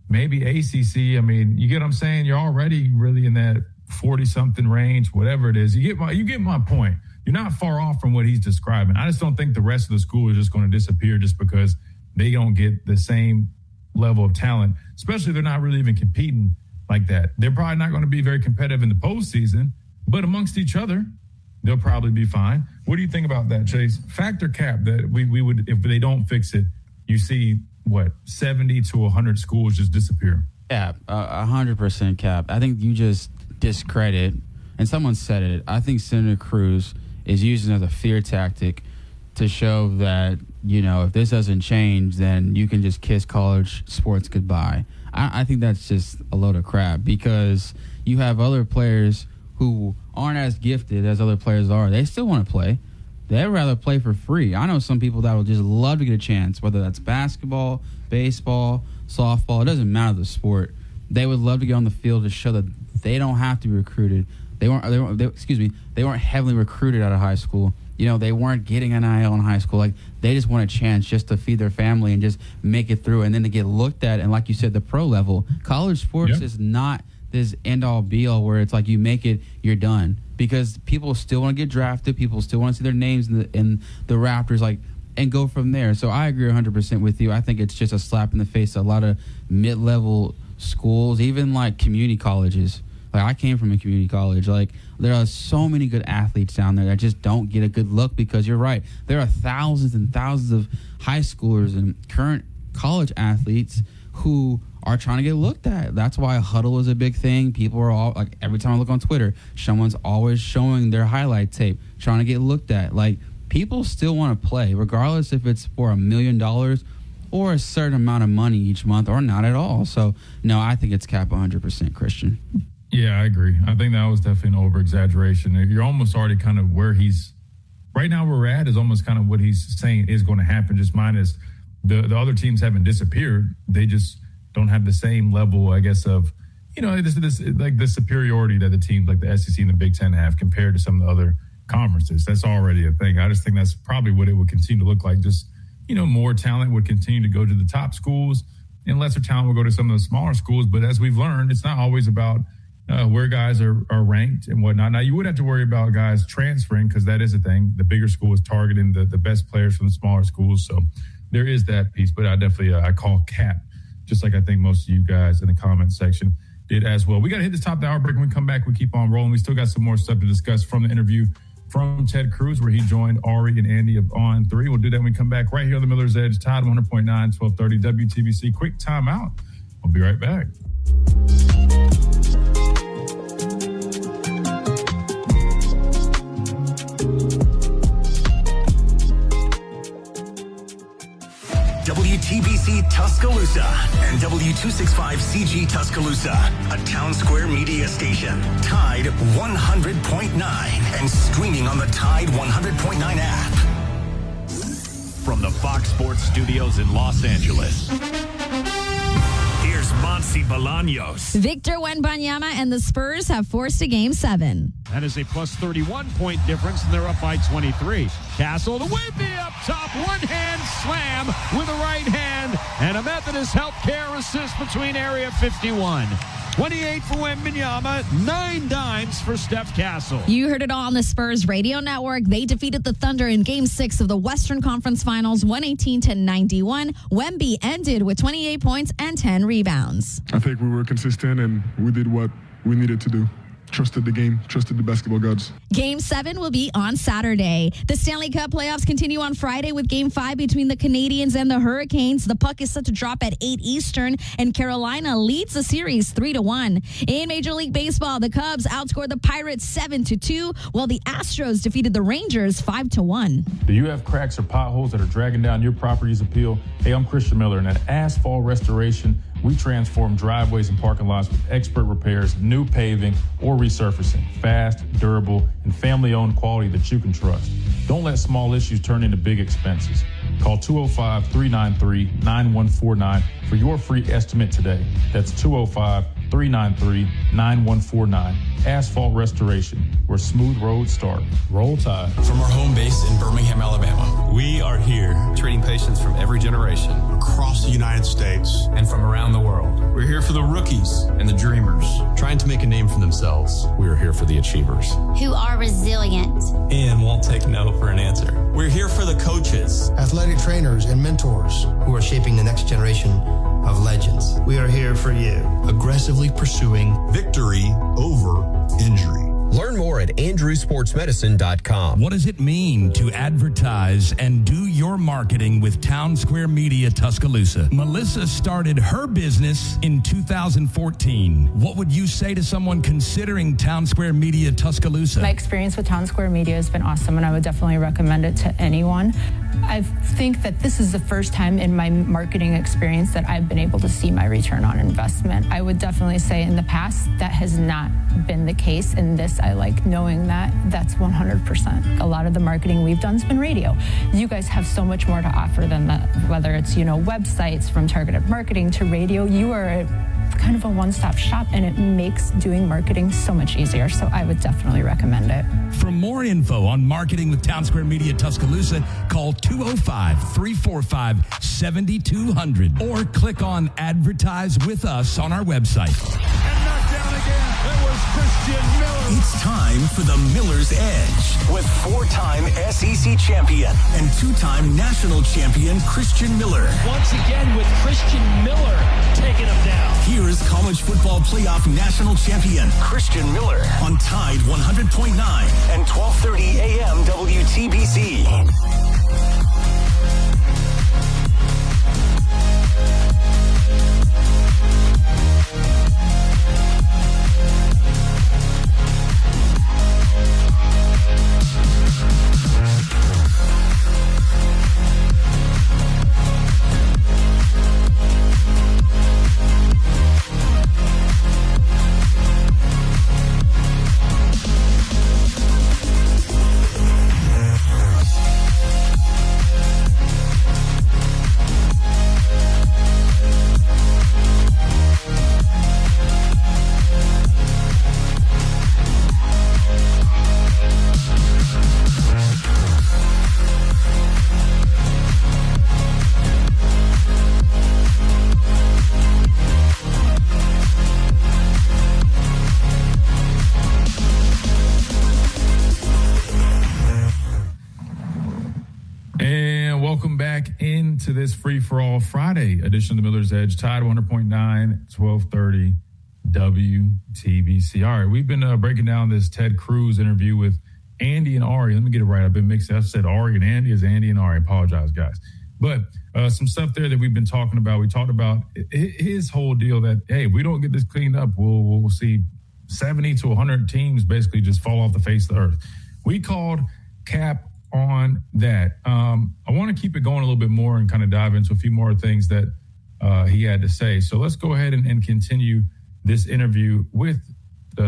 S5: maybe ACC, I mean, you get what I'm saying? You're already really in that 40-something range, whatever it is. You get my point. You're not far off from what he's describing. I just don't think the rest of the school is just going to disappear just because they don't get the same level of talent, especially if they're not really even competing like that. They're probably not going to be very competitive in the postseason, but amongst each other, they'll probably be fine. What do you think about that, Chase? Fact or cap that we would, if they don't fix it, you see 70 to 100 schools just disappear?
S6: Cap, 100% cap. I think you just discredit, and someone said it, I think Senator Cruz is using it as a fear tactic to show that, if this doesn't change, then you can just kiss college sports goodbye. I think that's just a load of crap because you have other players who aren't as gifted as other players are. They still want to play. They'd rather play for free. I know some people that will just love to get a chance, whether that's basketball, baseball, softball. It doesn't matter the sport. They would love to get on the field to show that they don't have to be recruited. They weren't heavily recruited out of high school. They weren't getting NIL in high school. They just want a chance just to feed their family and just make it through. And then to get looked at, and like you said, the pro level, college sports is not this end-all, be-all where it's you make it, you're done. Because people still want to get drafted. People still want to see their names in the Raptors, and go from there. So I agree 100% with you. I think it's just a slap in the face of a lot of mid-level schools, even community colleges. I came from a community college. There are so many good athletes down there that just don't get a good look because you're right. There are thousands and thousands of high schoolers and current college athletes who are trying to get looked at. That's why huddle is a big thing. People are all like, every time I look on Twitter, someone's always showing their highlight tape, trying to get looked at. Like, people still want to play, regardless if it's for $1 million or a certain amount of money each month or not at all. So, no, I think it's cap 100%, Christian.
S5: Yeah, I agree. I think that was definitely an over-exaggeration. You're almost already kind of where he's right now. Where we're at is almost kind of what he's saying is going to happen. Just minus the other teams haven't disappeared. They just don't have the same level, I guess, of, this like the superiority that the teams like the SEC and the Big Ten have compared to some of the other conferences. That's already a thing. I just think that's probably what it would continue to look like. Just, more talent would continue to go to the top schools and lesser talent will go to some of the smaller schools. But as we've learned, it's not always about where guys are ranked and whatnot. Now, you would have to worry about guys transferring because that is a thing. The bigger school is targeting the best players from the smaller schools. So there is that piece. But I definitely I call cap, just like I think most of you guys in the comments section did as well. We got to hit this top of the hour break. When we come back, we keep on rolling. We still got some more stuff to discuss from the interview from Ted Cruz, where he joined Ari and Andy of On 3. We'll do that when we come back right here on the Miller's Edge, Tide 100.9, 1230 WTBC. Quick timeout. We'll be right back.
S3: WTBC Tuscaloosa and W265CG Tuscaloosa, a Town Square media station. Tide 100.9 and streaming on the Tide 100.9 app.
S4: From the Fox Sports Studios in Los Angeles, here's Monsi Bolaños.
S7: Victor Wembanyama and the Spurs have forced a Game 7.
S4: That is a plus 31-point difference, and they're up by 23. Castle to Wemby up top. One-hand slam with a right hand, and a Methodist Healthcare assist between Area 51. 28 for Wembanyama, 9 dimes for Steph Castle.
S7: You heard it all on the Spurs radio network. They defeated the Thunder in Game 6 of the Western Conference Finals, 118-91. Wemby ended with 28 points and 10 rebounds.
S8: I think we were consistent, and we did what we needed to do. Trusted the game, trusted the basketball gods.
S7: Game 7 will be on Saturday. The Stanley Cup playoffs continue on Friday with Game 5 between the Canadiens and the Hurricanes. The puck is set to drop at 8 Eastern, and Carolina leads the series 3-1. In Major League Baseball, the Cubs outscored the Pirates 7-2, while the Astros defeated the Rangers 5-1.
S1: Do you have cracks or potholes that are dragging down your property's appeal? Hey, I'm Christian Miller, and at Asphalt Restoration, we transform driveways and parking lots with expert repairs, new paving, or resurfacing. Fast, durable, and family-owned quality that you can trust. Don't let small issues turn into big expenses. Call 205-393-9149 for your free estimate today. That's 205-393-9149. Asphalt Restoration, where smooth roads start. Roll Tide.
S13: From our home base in Birmingham, Alabama, we are here treating patients from every generation across the United States and from around the world. We're here for the rookies and the dreamers trying to make a name for themselves. We are here for the achievers
S14: who are resilient
S13: and won't take no for an answer. We're here for the coaches,
S15: athletic trainers, and mentors who are shaping the next generation of legends. We are here for you, aggressively pursuing victory over injury.
S16: Learn more at andrewsportsmedicine.com.
S10: What does it mean to advertise and do your marketing with Town Square Media Tuscaloosa? Melissa started her business in 2014. What would you say to someone considering Town Square Media Tuscaloosa?
S11: My experience with Town Square Media has been awesome, and I would definitely recommend it to anyone. I think that this is the first time in my marketing experience that I've been able to see my return on investment. I would definitely say in the past that has not been the case. In this, I like knowing that that's 100%. A lot of the marketing we've done has been radio. You guys have so much more to offer than that, whether it's, websites, from targeted marketing to radio. You are kind of a one-stop shop, and it makes doing marketing so much easier. So I would definitely recommend it.
S10: For more info on marketing with Town Square Media Tuscaloosa, call 205-345-7200 or click on Advertise with Us on our website.
S3: It's time for the Miller's Edge with 4-time SEC champion and 2-time national champion Christian Miller.
S24: Once again with Christian Miller taking him down.
S3: Here's college football playoff national champion Christian Miller on Tide 100.9 and 1230 AM WTBC.
S5: this free-for-all Friday edition of the Miller's Edge. Tide 100.9, 1230 WTBC. All right, we've been breaking down this Ted Cruz interview with Andy and Ari. Let me get it right. I've been mixing. I've said Ari and Andy is Andy and Ari. I apologize, guys. But some stuff there that we've been talking about. We talked about his whole deal that, hey, if we don't get this cleaned up, we'll see 70 to 100 teams basically just fall off the face of the earth. We called Cap on that. I want to keep it going a little bit more and kind of dive into a few more things that he had to say. So let's go ahead and continue this interview with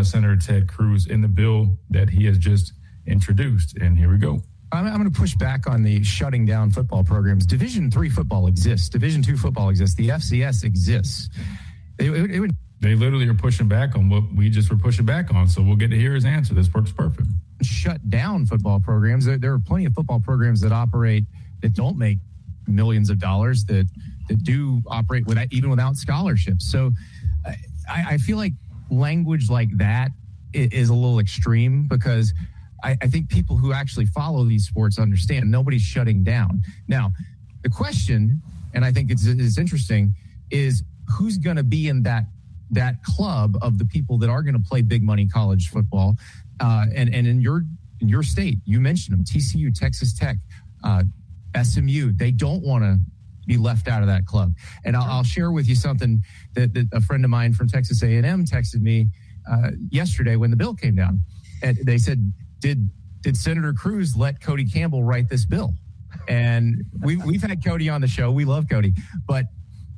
S5: Senator Ted Cruz in the bill that he has just introduced. And here we go.
S9: I'm going to push back on the shutting down football programs. Division III football exists. Division II football exists. The FCS exists.
S5: They literally are pushing back on what we just were pushing back on. So we'll get to hear his answer. This works perfect.
S9: Shut down football programs. There are plenty of football programs that operate that don't make millions of dollars that do operate even without scholarships. So I feel like language like that is a little extreme because I think people who actually follow these sports understand nobody's shutting down. Now, the question, and I think it's interesting, is who's going to be in that club of the people that are going to play big money college football. And in your state, you mentioned them, TCU, Texas Tech, SMU. They don't want to be left out of that club. And I'll share with you something that a friend of mine from Texas A&M texted me yesterday when the bill came down. And they said, did Senator Cruz let Cody Campbell write this bill? And we've had Cody on the show. We love Cody. But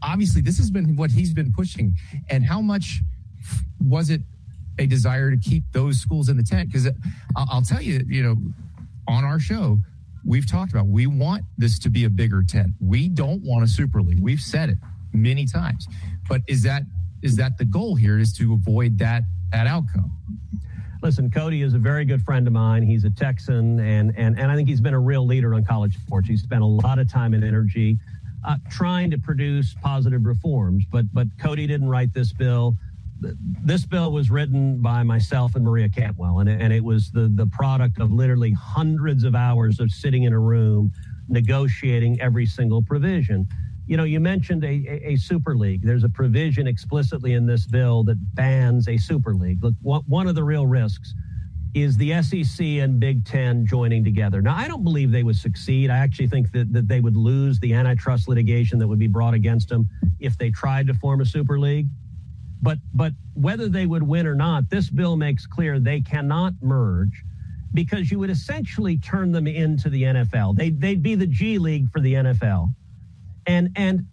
S9: obviously, this has been what he's been pushing. And how much was it a desire to keep those schools in the tent? Because I'll tell you, on our show, we've talked about we want this to be a bigger tent. We don't want a Super League. We've said it many times. But is that the goal here, is to avoid that outcome?
S17: Listen, Cody is a very good friend of mine. He's a Texan, and I think he's been a real leader on college sports. He's spent a lot of time and energy trying to produce positive reforms. But Cody didn't write this bill. This bill was written by myself and Maria Cantwell, and it was the product of literally hundreds of hours of sitting in a room negotiating every single provision. You mentioned a Super League. There's a provision explicitly in this bill that bans a Super League. Look, one of the real risks is the SEC and Big Ten joining together. Now, I don't believe they would succeed. I actually think that they would lose the antitrust litigation that would be brought against them if they tried to form a Super League. But whether they would win or not, this bill makes clear they cannot merge, because you would essentially turn them into the NFL. They'd be the G League for the NFL. And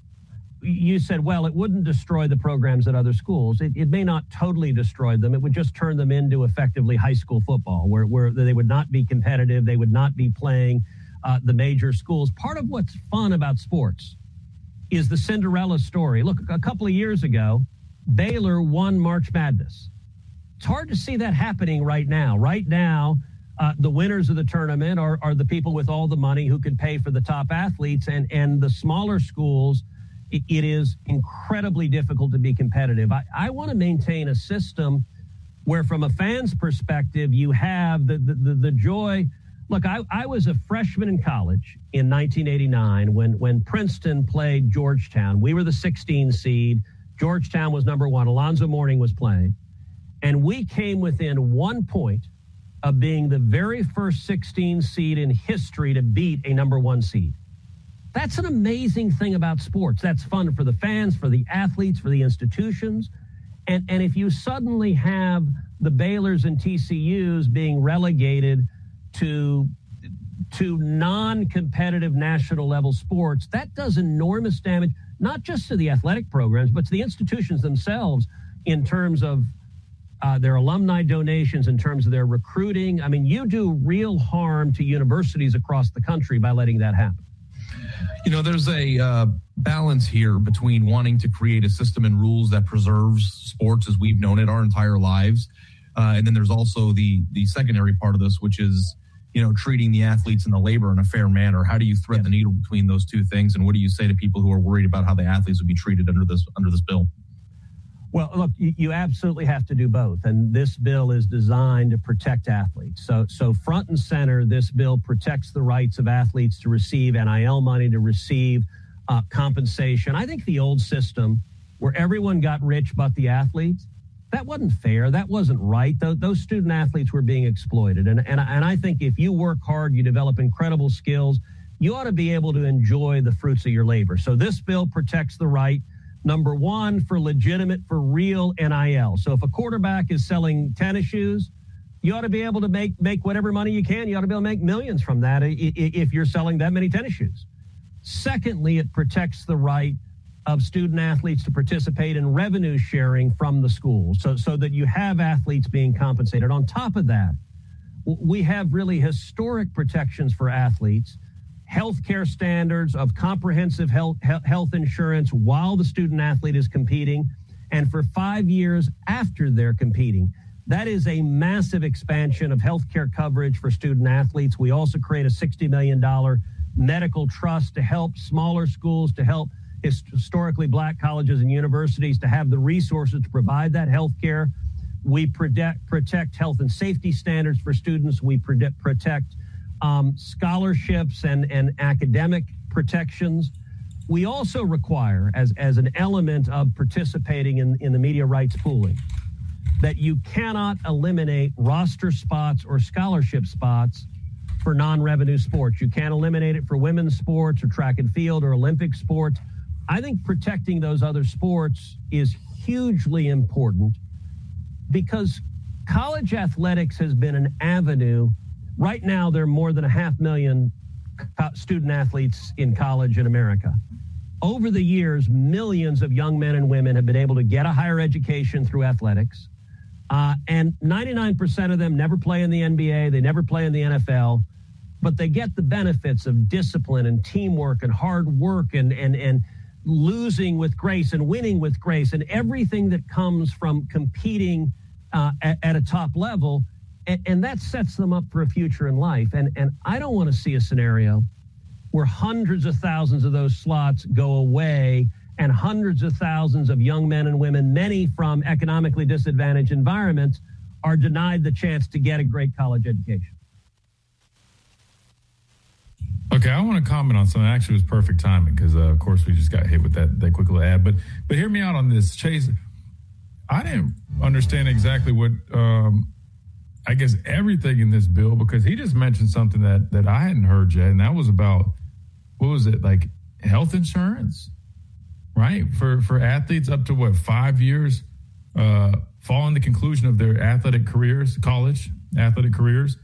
S17: you said, well, it wouldn't destroy the programs at other schools. It may not totally destroy them. It would just turn them into effectively high school football, where they would not be competitive. They would not be playing the major schools. Part of what's fun about sports is the Cinderella story. Look, a couple of years ago, Baylor won March Madness. It's hard to see that happening right now. Right now, the winners of the tournament are the people with all the money who can pay for the top athletes, and the smaller schools, it is incredibly difficult to be competitive. I want to maintain a system where, from a fan's perspective, you have the joy. Look, I was a freshman in college in 1989 when Princeton played Georgetown. We were the 16 seed. Georgetown was number one. Alonzo Mourning was playing. And we came within 1 point of being the very first 16 seed in history to beat a number one seed. That's an amazing thing about sports. That's fun for the fans, for the athletes, for the institutions. And if you suddenly have the Baylors and TCUs being relegated to non-competitive national level sports, that does enormous damage, not just to the athletic programs, but to the institutions themselves in terms of their alumni donations, in terms of their recruiting. I mean, you do real harm to universities across the country by letting that happen.
S18: There's a balance here between wanting to create a system and rules that preserves sports as we've known it our entire lives. And then there's also the secondary part of this, which is, treating the athletes and the labor in a fair manner. How do you thread the needle between those two things? And what do you say to people who are worried about how the athletes would be treated under this bill?
S17: Well, look, you absolutely have to do both. And this bill is designed to protect athletes. So front and center, this bill protects the rights of athletes to receive NIL money, to receive compensation. I think the old system where everyone got rich but the athletes, that wasn't fair. That wasn't right. Those student athletes were being exploited. And I think if you work hard, you develop incredible skills, you ought to be able to enjoy the fruits of your labor. So this bill protects the right, number one, for for real NIL. So if a quarterback is selling tennis shoes, you ought to be able to make whatever money you can. You ought to be able to make millions from that if you're selling that many tennis shoes. Secondly, it protects the right of student athletes to participate in revenue sharing from the schools so that you have athletes being compensated. On top of that, we have really historic protections for athletes, healthcare standards of comprehensive health insurance while the student athlete is competing, and for 5 years after they're competing. That is a massive expansion of healthcare coverage for student athletes. We also create a $60 million medical trust to help smaller schools, to help historically black colleges and universities to have the resources to provide that health care. We protect health and safety standards for students. We protect scholarships and academic protections. We also require, as an element of participating in the media rights pooling, that you cannot eliminate roster spots or scholarship spots for non-revenue sports. You can't eliminate it for women's sports or track and field or Olympic sports. I think protecting those other sports is hugely important because college athletics has been an avenue. Right now, there are more than 500,000 student athletes in college in America. Over the years, millions of young men and women have been able to get a higher education through athletics. And 99% of them never play in the NBA. They never play in the NFL. But they get the benefits of discipline and teamwork and hard work and losing with grace and winning with grace and everything that comes from competing at a top level. And that sets them up for a future in life. And I don't want to see a scenario where hundreds of thousands of those slots go away and hundreds of thousands of young men and women, many from economically disadvantaged environments, are denied the chance to get a great college education.
S5: Okay, I want to comment on something. Actually, it was perfect timing because, of course, we just got hit with that quick little ad. But hear me out on this, Chase. I didn't understand exactly what, I guess, everything in this bill, because he just mentioned something that I hadn't heard yet, and that was about, what was it, like health insurance, right? For athletes up to, 5 years following the conclusion of their athletic careers, college athletic careers.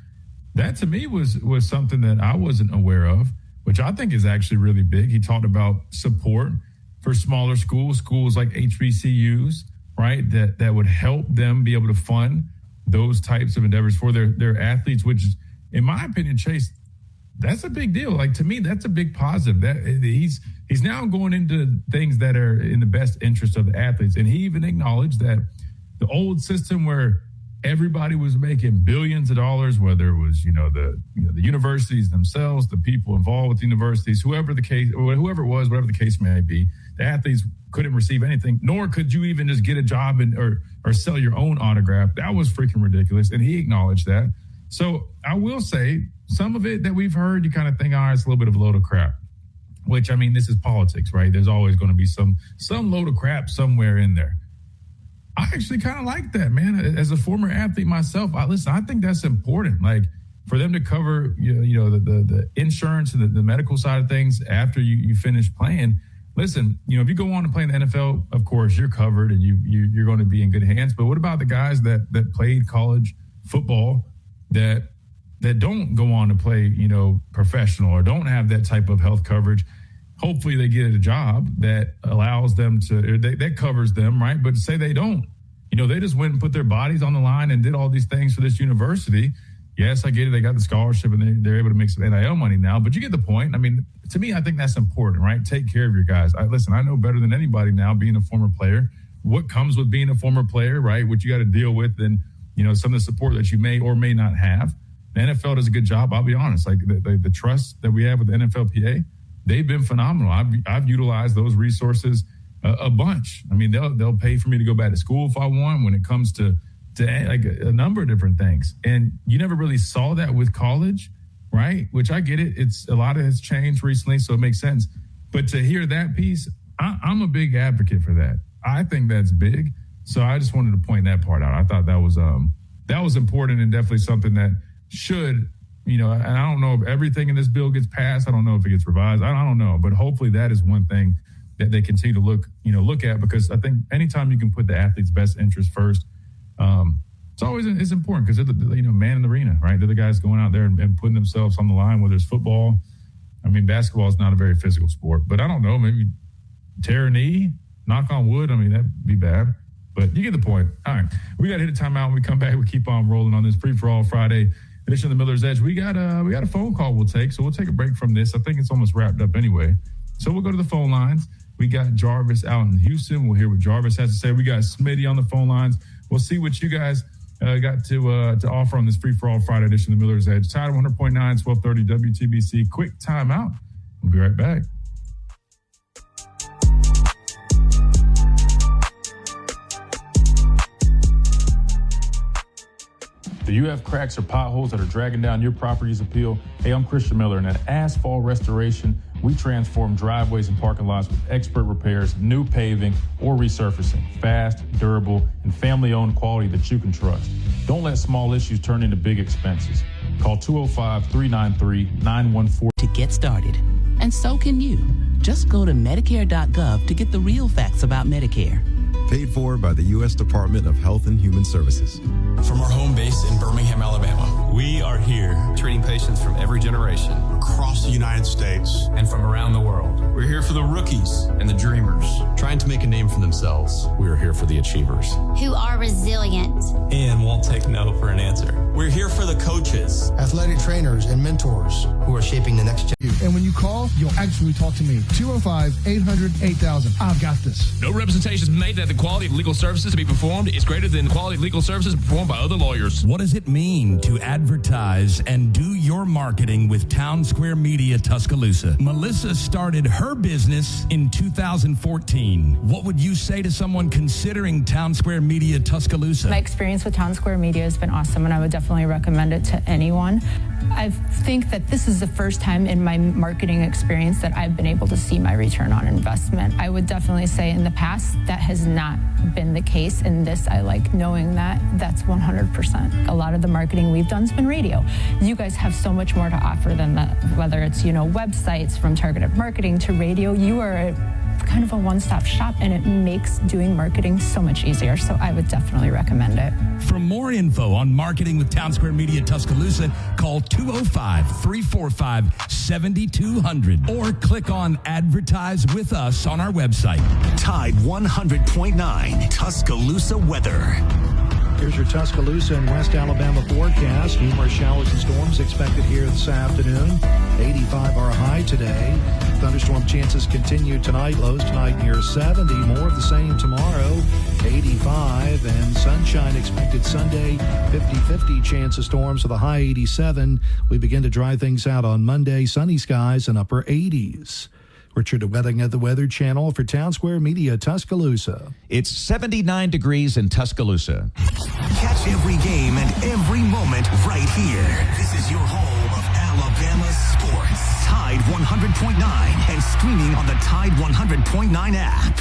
S5: That to me was something that I wasn't aware of, which I think is actually really big. He talked about support for smaller schools like HBCUs, right? That would help them be able to fund those types of endeavors for their athletes, which is, in my opinion, Chase, that's a big deal. Like, to me, that's a big positive. That he's now going into things that are in the best interest of the athletes. And he even acknowledged that the old system where everybody was making billions of dollars, whether it was, the universities themselves, the people involved with the universities, whoever it was, whatever the case may be, the athletes couldn't receive anything, nor could you even just get a job or sell your own autograph. That was freaking ridiculous. And he acknowledged that. So I will say some of it that we've heard, you kind of think, it's a little bit of a load of crap, which, I mean, this is politics, right? There's always going to be some load of crap somewhere in there. I actually kind of like that, man. As a former athlete myself, I think that's important. Like, for them to cover, the insurance and the medical side of things after you finish playing. Listen, if you go on to play in the NFL, of course, you're covered and you're going to be in good hands. But what about the guys that played college football that don't go on to play, professional or don't have that type of health coverage? Hopefully they get a job that allows them to, that covers them, right? But say they don't, they just went and put their bodies on the line and did all these things for this university. Yes, I get it. They got the scholarship and they're able to make some NIL money now, but you get the point. I mean, to me, I think that's important, right? Take care of your guys. I know better than anybody now, being a former player, what comes with being a former player, right? What you got to deal with and, some of the support that you may or may not have. The NFL does a good job. I'll be honest, like the trust that we have with the NFLPA, they've been phenomenal. I've utilized those resources a bunch. I mean, they'll pay for me to go back to school if I want, when it comes to like a number of different things. And you never really saw that with college, right? Which I get it. It's a lot of it's changed recently, so it makes sense. But to hear that piece, I'm a big advocate for that. I think that's big. So I just wanted to point that part out. I thought that was important and definitely something that should, and I don't know if everything in this bill gets passed. I don't know if it gets revised. I don't know. But hopefully that is one thing that they continue to look at, because I think anytime you can put the athlete's best interest first, it's important, because they're the man in the arena, right? They're the guys going out there and putting themselves on the line, whether it's football. I mean, basketball is not a very physical sport, but I don't know, maybe tear a knee, knock on wood. I mean, that'd be bad, but you get the point. All right, we got to hit a timeout. When we come back, we keep on rolling on this Free-for-All Friday edition of the Miller's Edge. We got a phone call we'll take, so we'll take a break from this. I think it's almost wrapped up anyway. So we'll go to the phone lines. We got Jarvis out in Houston. We'll hear what Jarvis has to say. We got Smitty on the phone lines. We'll see what you guys got to offer on this Free-for-All Friday edition of the Miller's Edge. Tide 100.9, 1230 WTBC. Quick timeout. We'll be right back. Do you have cracks or potholes that are dragging down your property's appeal? Hey, I'm Christian Miller, and at Asphalt Restoration, we transform driveways and parking lots with expert repairs, new paving, or resurfacing. Fast, durable, and family-owned quality that you can trust. Don't let small issues turn into big expenses. Call 205-393-9140
S19: to get started. And so can you. Just go to Medicare.gov to get the real facts about Medicare.
S21: Paid for by the U.S. Department of Health and Human Services.
S13: From our home base in Birmingham, Alabama, we are here treating patients from every generation across the United States and from around the world. We're here for the rookies and the dreamers trying to make a name for themselves. We're here for the achievers
S14: who are resilient
S13: and won't take no for an answer. We're here for the coaches,
S15: athletic trainers, and mentors who are shaping the next generation.
S20: And when you call, you'll actually talk to me. 205-800-8000. I've got this.
S22: No representations made that the quality of legal services to be performed is greater than the quality of legal services performed by other lawyers.
S10: What does it mean to advertise and do your marketing with Town Square Media Tuscaloosa? Melissa started her business in 2014. What would you say to someone considering Town Square Media Tuscaloosa?
S11: My experience with Town Square Media has been awesome, and I would definitely recommend it to anyone. I think that this is the first time in my marketing experience that I've been able to see my return on investment. I would definitely say in the past that has not been the case. In this, I like knowing that that's 100%. A lot of the marketing we've done has been radio. You guys have so much more to offer than that, whether it's, websites, from targeted marketing to radio. You are kind of a one-stop shop, and it makes doing marketing so much easier. So I would definitely recommend it.
S10: For more info on marketing with Town Square Media Tuscaloosa, call 205-345-7200 or click on Advertise with Us on our website.
S3: Tide 100.9 Tuscaloosa weather.
S23: Here's your Tuscaloosa and West Alabama forecast. Numerous showers and storms expected here this afternoon. 85 our high today. Thunderstorm chances continue tonight. Lows tonight near 70. More of the same tomorrow. 85 and sunshine expected Sunday. 50-50 chance of storms with a high 87. We begin to dry things out on Monday. Sunny skies and upper 80s. Richard Wedding at the Weather Channel for Town Square Media Tuscaloosa.
S2: It's 79 degrees in Tuscaloosa.
S3: Catch every game and every moment right here. This is your home of Alabama sports. Tide 100.9 and streaming on the Tide 100.9 app.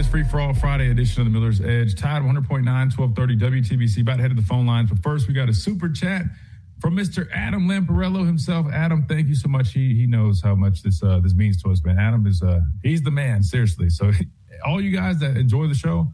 S5: Free-for-all Friday edition of the Miller's Edge. Tide 100.9, 1230 WTBC. About to head to the phone lines. But first, we got a super chat from Mr. Adam Lamparello himself. Adam, thank you so much. He knows how much this means to us, man. Adam is he's the man, seriously. So all you guys that enjoy the show,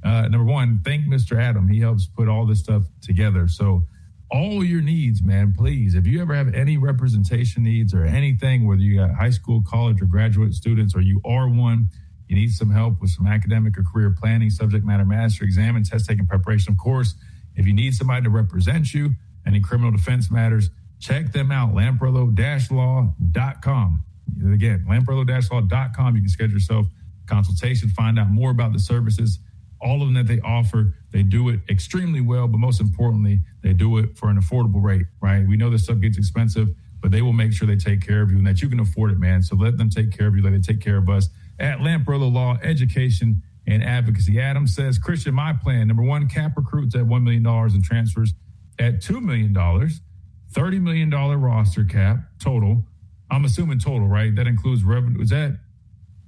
S5: number one, thank Mr. Adam. He helps put all this stuff together. So all your needs, man, please, if you ever have any representation needs or anything, whether you got high school, college, or graduate students, or you are one, you need some help with some academic or career planning, subject matter master, exam and test taking preparation. Of course, if you need somebody to represent you, any criminal defense matters, check them out, lamparello-law.com. Again, lamparello-law.com. You can schedule yourself a consultation, find out more about the services, all of them that they offer. They do it extremely well, but most importantly, they do it for an affordable rate, right? We know this stuff gets expensive, but they will make sure they take care of you and that you can afford it, man. So let them take care of you, let them take care of us at Lamparello Law, Education and Advocacy. Adam says, Christian, my plan, number one, cap recruits at $1 million in transfers at $2 million, $30 million roster cap total. I'm assuming total, right? That includes revenue. Is that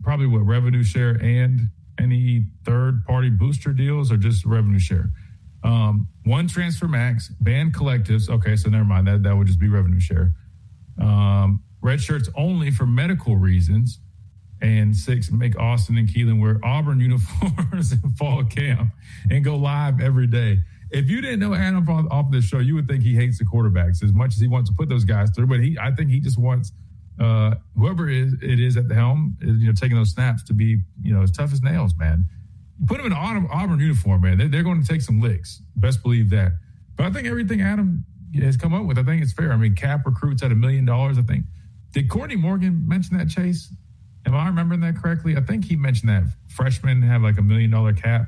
S5: probably what revenue share and any third-party booster deals or just revenue share? One transfer max, band collectives. Okay, so never mind. That would just be revenue share. Red shirts only for medical reasons. And 6, make Austin and Keelan wear Auburn uniforms in fall camp and go live every day. If you didn't know Adam off this show, you would think he hates the quarterbacks as much as he wants to put those guys through. But I think he just wants whoever it is at the helm, taking those snaps to be, as tough as nails, man. Put him in an Auburn uniform, man. They're going to take some licks. Best believe that. But I think everything Adam has come up with, I think it's fair. I mean, cap recruits at $1 million, I think. Did Courtney Morgan mention that, Chase? Am I remembering that correctly? I think he mentioned that freshmen have like $1 million cap.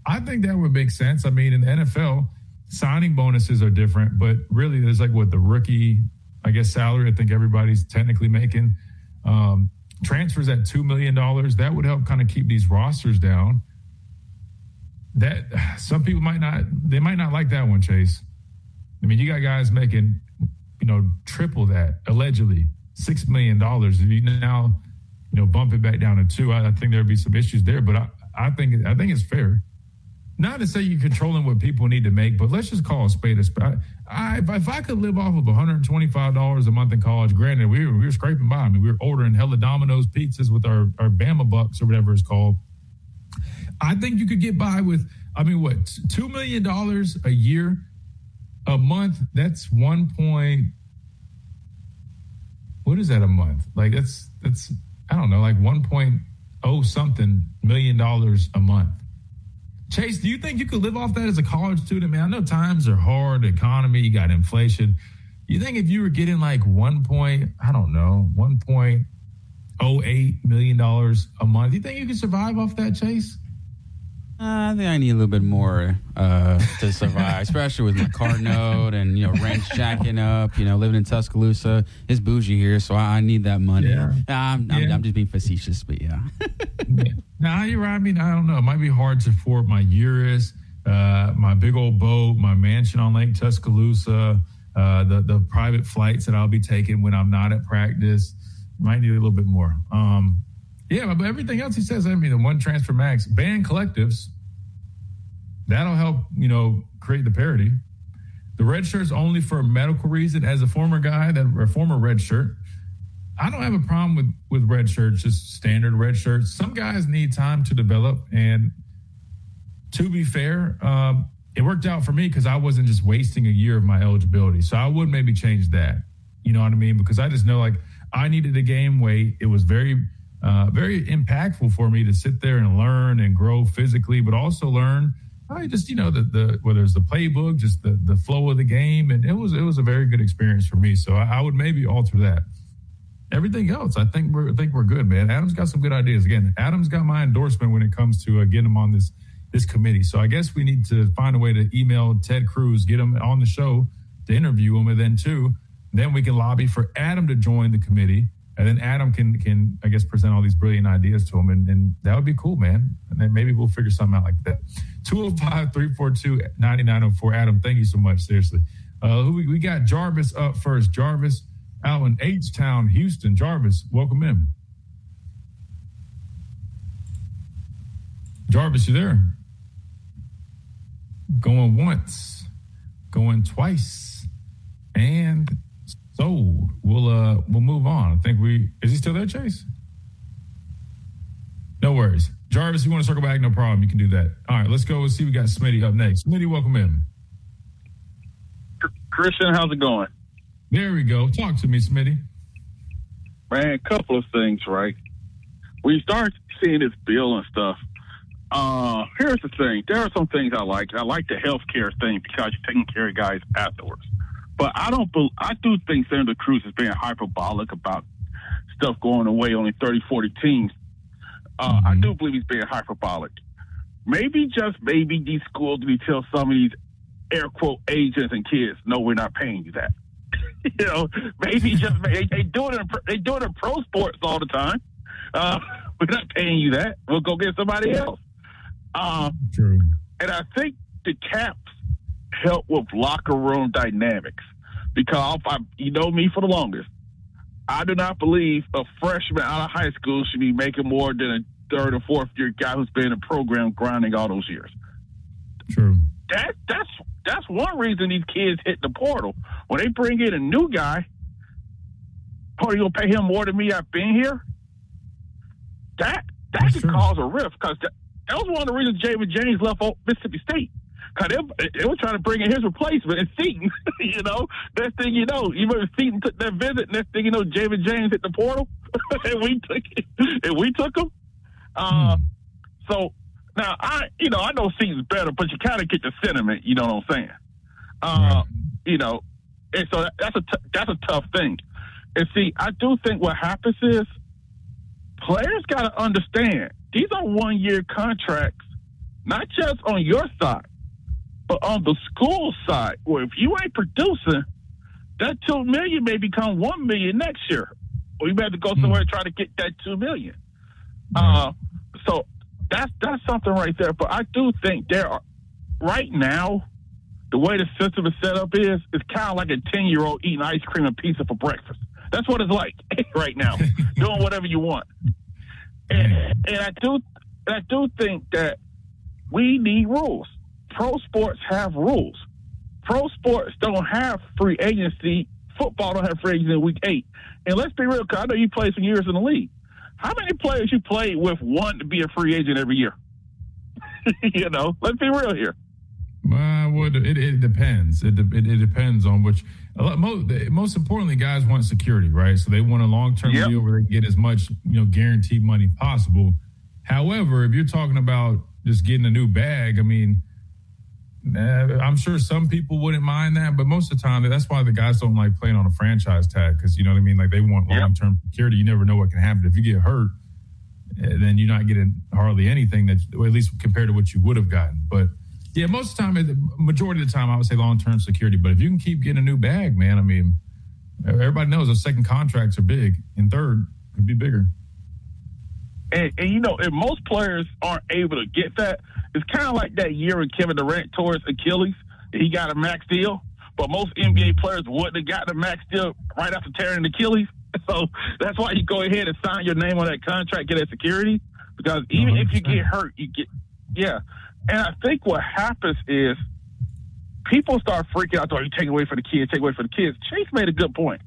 S5: I think that would make sense. I mean, in the NFL, signing bonuses are different, but really there's like the rookie, I guess, salary I think everybody's technically making. Transfers at $2 million, that would help kind of keep these rosters down. That some people might not like that one, Chase. I mean, you got guys making, triple that, allegedly, $6 million. If you now, bump it back down to 2, I think there'd be some issues there, but I think it's fair. Not to say you're controlling what people need to make, but let's just call a spade a spade. If I could live off of $125 a month in college, granted, we were scraping by. I mean, we were ordering hella Domino's pizzas with our Bama Bucks or whatever it's called. I think you could get by with, $2 million a year, a month? That's what is that a month? Like that's I don't know, like 1.0 something million dollars a month. Chase, do you think you could live off that as a college student, man? I know times are hard, economy, you got inflation. You think if you were getting like $1.08 million a month, do you think you could survive off that, Chase?
S4: I think I need a little bit more to survive, especially with my car note and, rent's jacking up, living in Tuscaloosa. It's bougie here, so I need that money. Yeah. I'm just being facetious, but yeah.
S5: Nah, you're right. I mean, I don't know. It might be hard to afford my Urus, my big old boat, my mansion on Lake Tuscaloosa, the private flights that I'll be taking when I'm not at practice. Might need a little bit more. Yeah, but everything else he says, the one transfer max, band collectives, that'll help, create the parity. The red shirt's only for a medical reason. As a former guy, a former red shirt, I don't have a problem with red shirts, just standard red shirts. Some guys need time to develop, and to be fair, it worked out for me because I wasn't just wasting a year of my eligibility. So I would maybe change that, you know what I mean? Because I just know, I needed to gain weight. It was very impactful for me to sit there and learn and grow physically, but also learn just, the whether it's the playbook, just the flow of the game. And it was a very good experience for me. So I would maybe alter that. Everything else, I think we're good, man. Adam's got some good ideas. Again, Adam's got my endorsement when it comes to getting him on this committee. So I guess we need to find a way to email Ted Cruz, get him on the show to interview him, and then we can lobby for Adam to join the committee. And then Adam can I guess, present all these brilliant ideas to him. And that would be cool, man. And then maybe we'll figure something out like that. 205-342-9904. Adam, thank you so much. Seriously. We got Jarvis up first. Jarvis out in H-Town, Houston. Jarvis, welcome in. Jarvis, you there? Going once. Going twice. And sold. We'll move on. I think is he still there, Chase? No worries. Jarvis, you want to circle back? No problem. You can do that. All right, let's go and see. We got Smitty up next. Smitty, welcome in.
S6: Christian, how's it going?
S5: There we go. Talk to me, Smitty.
S6: Man, a couple of things, right? When you start seeing this bill and stuff, here's the thing. There are some things I like. I like the healthcare thing because you're taking care of guys afterwards. But I do think Senator Cruz is being hyperbolic about stuff going away, only 30, 40 teams. I do believe he's being hyperbolic. Maybe, just maybe, these schools need to tell some of these air quote agents and kids, no, we're not paying you that. Maybe just they do it in pro sports all the time. We're not paying you that. We'll go get somebody else.
S5: True.
S6: And I think the caps help with locker room dynamics because you know me for the longest. I do not believe a freshman out of high school should be making more than a third or fourth year guy who's been in a program grinding all those years.
S5: True.
S6: That's one reason these kids hit the portal. When they bring in a new guy, you gonna pay him more than me? I've been here. That could cause a rift because that was one of the reasons Jamin James left Mississippi State. Cause they were trying to bring in his replacement in Seton. Next thing you know, even Seton took that visit. Next thing you know, Jamin James hit the portal, and we took him. So now I know Seton's better, but you kind of get the sentiment. You know what I'm saying? And so that's a tough thing. And see, I do think what happens is players got to understand these are 1-year contracts, not just on your side. But on the school side, where if you ain't producing, that $2 million may become $1 million next year, or you may have to go somewhere and try to get that $2 million. So that's something right there. But I do think right now, the way the system is set up is kind of like a 10-year-old eating ice cream and pizza for breakfast. That's what it's like right now, doing whatever you want. And I do think that we need rules. Pro sports have rules. Pro sports don't have free agency. Football don't have free agency in week 8. And let's be real, because I know you played some years in the league. How many players you played with want to be a free agent every year? Let's be real here.
S5: It depends. It depends on which. Most importantly, guys want security, right? So they want a long-term deal where they get as much, guaranteed money possible. However, if you're talking about just getting a new bag, I mean, I'm sure some people wouldn't mind that, but most of the time, that's why the guys don't like playing on a franchise tag because, you know what I mean? Like, they want long-term security. You never know what can happen. If you get hurt, then you're not getting hardly anything or at least compared to what you would have gotten. But, yeah, most of the time, the majority of the time, I would say long-term security. But if you can keep getting a new bag, man, I mean, everybody knows those second contracts are big, and third could be bigger.
S6: And if most players aren't able to get that, it's kind of like that year when Kevin Durant tore his Achilles. He got a max deal, but most NBA players wouldn't have gotten a max deal right after tearing an Achilles. So that's why you go ahead and sign your name on that contract, get that security, because even if you get hurt, you get And I think what happens is people start freaking out. You take away from the kids, take away from the kids. Chase made a good point.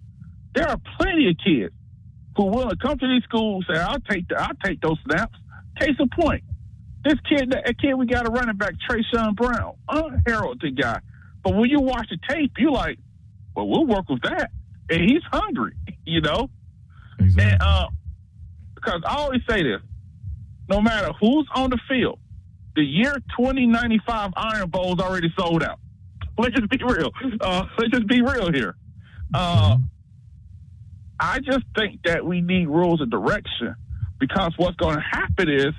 S6: There are plenty of kids who will come to these schools and say, I'll take those snaps. Case in point, that kid we got a running back, Trayshawn Brown, unheralded guy. But when you watch the tape, you're like, well, we'll work with that. And he's hungry, Exactly. And because I always say this, no matter who's on the field, the year 2095 Iron Bowl is already sold out. Let's just be real. Here. I just think that we need rules of direction because what's going to happen is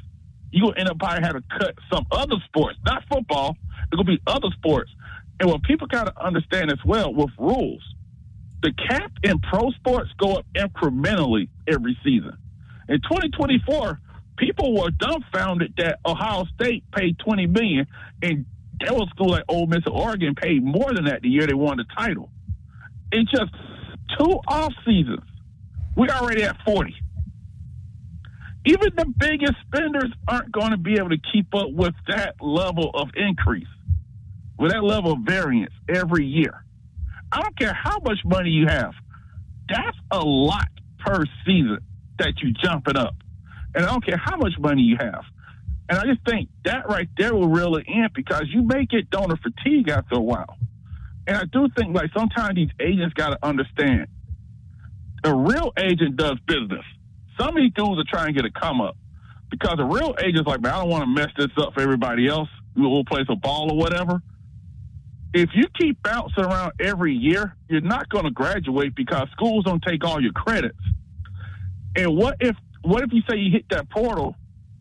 S6: you're going to end up probably having to cut some other sports, not football. It's going to be other sports. And what people got to understand as well with rules, the cap in pro sports go up incrementally every season. In 2024, people were dumbfounded that Ohio State paid $20 million, and there was schools like Ole Miss and Oregon paid more than that the year they won the title. In just 2 off seasons, we already at 40. Even the biggest spenders aren't going to be able to keep up with that level of increase, with that level of variance every year. I don't care how much money you have. That's a lot per season that you jumping up. And I don't care how much money you have. And I just think that right there will reel it in because you may get donor fatigue after a while. And I do think, like, sometimes these agents got to understand a real agent does business. Some of these dudes are trying to get a come up because a real agent's like, man, I don't want to mess this up for everybody else. We'll play some ball or whatever. If you keep bouncing around every year, you're not going to graduate because schools don't take all your credits. And what if you say you hit that portal,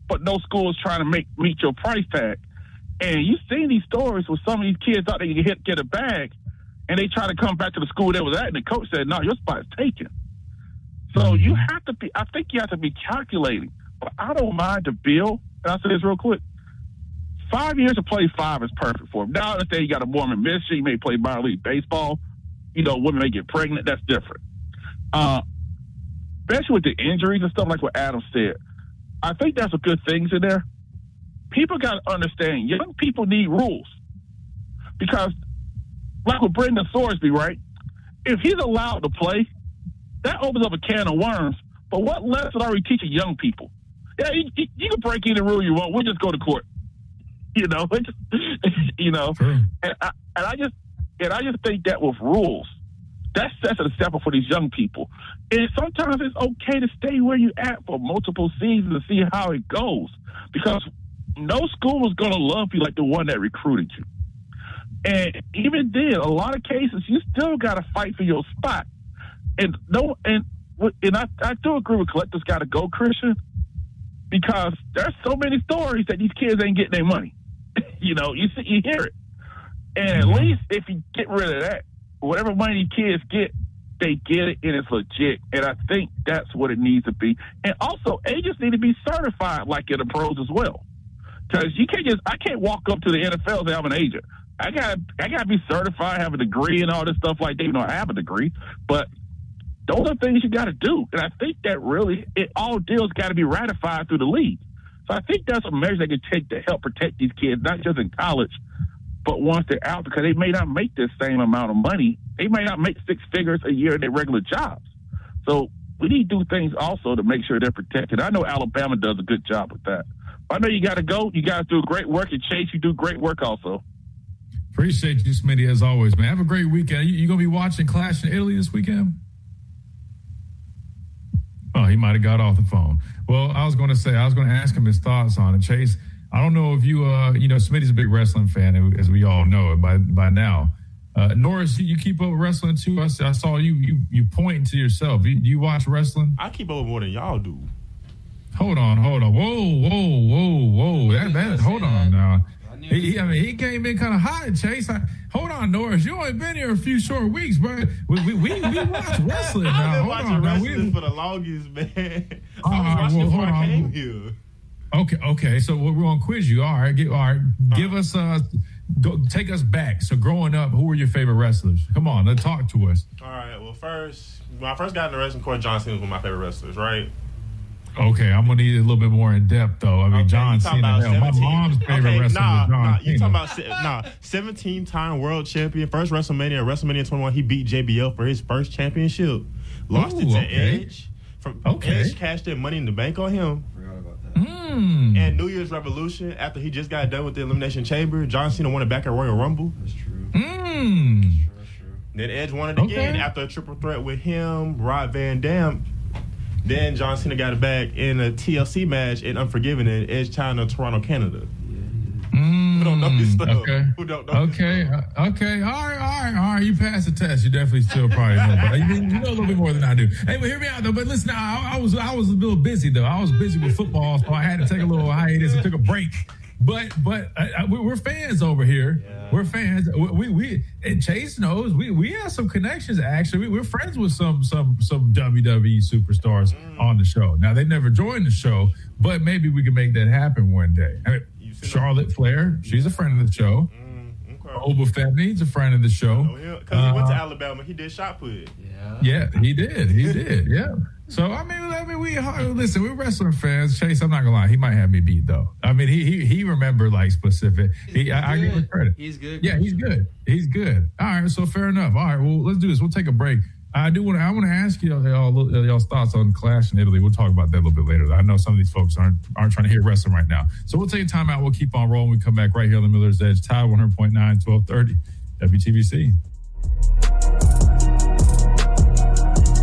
S6: but no school is trying to meet your price tag? And you've seen these stories where some of these kids thought they could get a bag, and they try to come back to the school they was at, and the coach said, no, your spot is taken. So you have to be, I think you have to be calculating. But I don't mind the bill. And I'll say this real quick. 5 years to play 5 is perfect for him. Now, let's say you got a Mormon mission, you may play minor league baseball. You know, women may get pregnant. That's different. Especially with the injuries and stuff like what Adam said. I think that's a good things in there. People got to understand, young people need rules. Because, like with Brendan Thorsby, right? If he's allowed to play, that opens up a can of worms. But what lesson are we teaching young people? Yeah, you can break any rule you want. We'll just go to court. You know, and I just think that with rules, that sets an example for these young people. And sometimes it's okay to stay where you at for multiple seasons and see how it goes, because no school is going to love you like the one that recruited you. And even then, a lot of cases, you still got to fight for your spot. And I do agree with collectors got to go, Christian, because there's so many stories that these kids ain't getting their money. You know, you hear it. And at least if you get rid of that, whatever money these kids get, they get it and it's legit. And I think that's what it needs to be. And also, agents need to be certified like in the pros as well. Because I can't walk up to the NFL and say I'm an agent. I gotta be certified, have a degree and all this stuff like that. You know, I have a degree, but those are things you got to do. And I think that really, all deals got to be ratified through the league. So I think that's a measure they can take to help protect these kids, not just in college, but once they're out, because they may not make the same amount of money. They may not make 6 figures a year in their regular jobs. So we need to do things also to make sure they're protected. I know Alabama does a good job with that. But I know you got to go. You guys do great work. And Chase, you do great work also.
S5: Appreciate you, Smitty, as always, man. Have a great weekend. You going to be watching Clash in Italy this weekend? Oh, he might have got off the phone. Well, I was going to ask him his thoughts on it. Chase, I don't know if you Smitty's a big wrestling fan, as we all know it by now. Norris, you keep up with wrestling too? I saw you pointing to yourself. Do you watch wrestling?
S1: I keep up more than y'all do.
S5: Hold on. Whoa. That hold on now. He came in kind of hot, Chase. Hold on, Norris. You only been here a few short weeks, bro. We watch wrestling now.
S1: I've been watching wrestling for the longest, man. I was watching before I came here.
S5: Okay. So we're gonna quiz you. All right. Give us take us back. So growing up, who were your favorite wrestlers? Come on, let's talk to us.
S1: All right. Well, when I first got in the wrestling court, John Cena was one of my favorite wrestlers, right?
S5: Okay, I'm gonna need it a little bit more in depth, though. I mean, John Cena. My mom's favorite wrestler was John Cena.
S1: You talking about 17-time world champion, first WrestleMania 21. He beat JBL for his first championship. Lost it to Edge. Edge cashed in Money in the Bank on him. Forgot about that. And New Year's Revolution, after he just got done with the Elimination Chamber, John Cena won it back at Royal Rumble. That's true. That's true. Then Edge won it again after a triple threat with him, Rob Van Dam. Then John Cena got it back in a TLC match in Unforgiven in Edge, China, Toronto, Canada. Who don't know this stuff? Who don't know this stuff?
S5: Okay. All right. You passed the test. You definitely still probably know, but you know a little bit more than I do. Hey, but hear me out though. But listen, I was a little busy though. I was busy with football, so I had to take a little hiatus and took a break. But we're fans over here. Yeah. We're fans. We and Chase knows we have some connections. Actually, we're friends with some WWE superstars on the show. Now they never joined the show, but maybe we can make that happen one day. I mean, Charlotte Flair, she's a friend of the show. Oba Femi's a friend of the show.
S1: Because he went to Alabama, he did shot put.
S5: Yeah, he did. Yeah. So I mean, I mean, we're wrestling fans. Chase, I'm not gonna lie, he might have me beat though. I mean, he remember like specific. I give him credit.
S4: He's good.
S5: Yeah, he's good. He's good. All right, so fair enough. All right, well, let's do this. We'll take a break. I want to ask y'all's thoughts on Clash in Italy. We'll talk about that a little bit later. I know some of these folks aren't trying to hear wrestling right now. So we'll take a time out. We'll keep on rolling. We come back right here on the Miller's Edge. Tide 100.9, 1230, WTBC.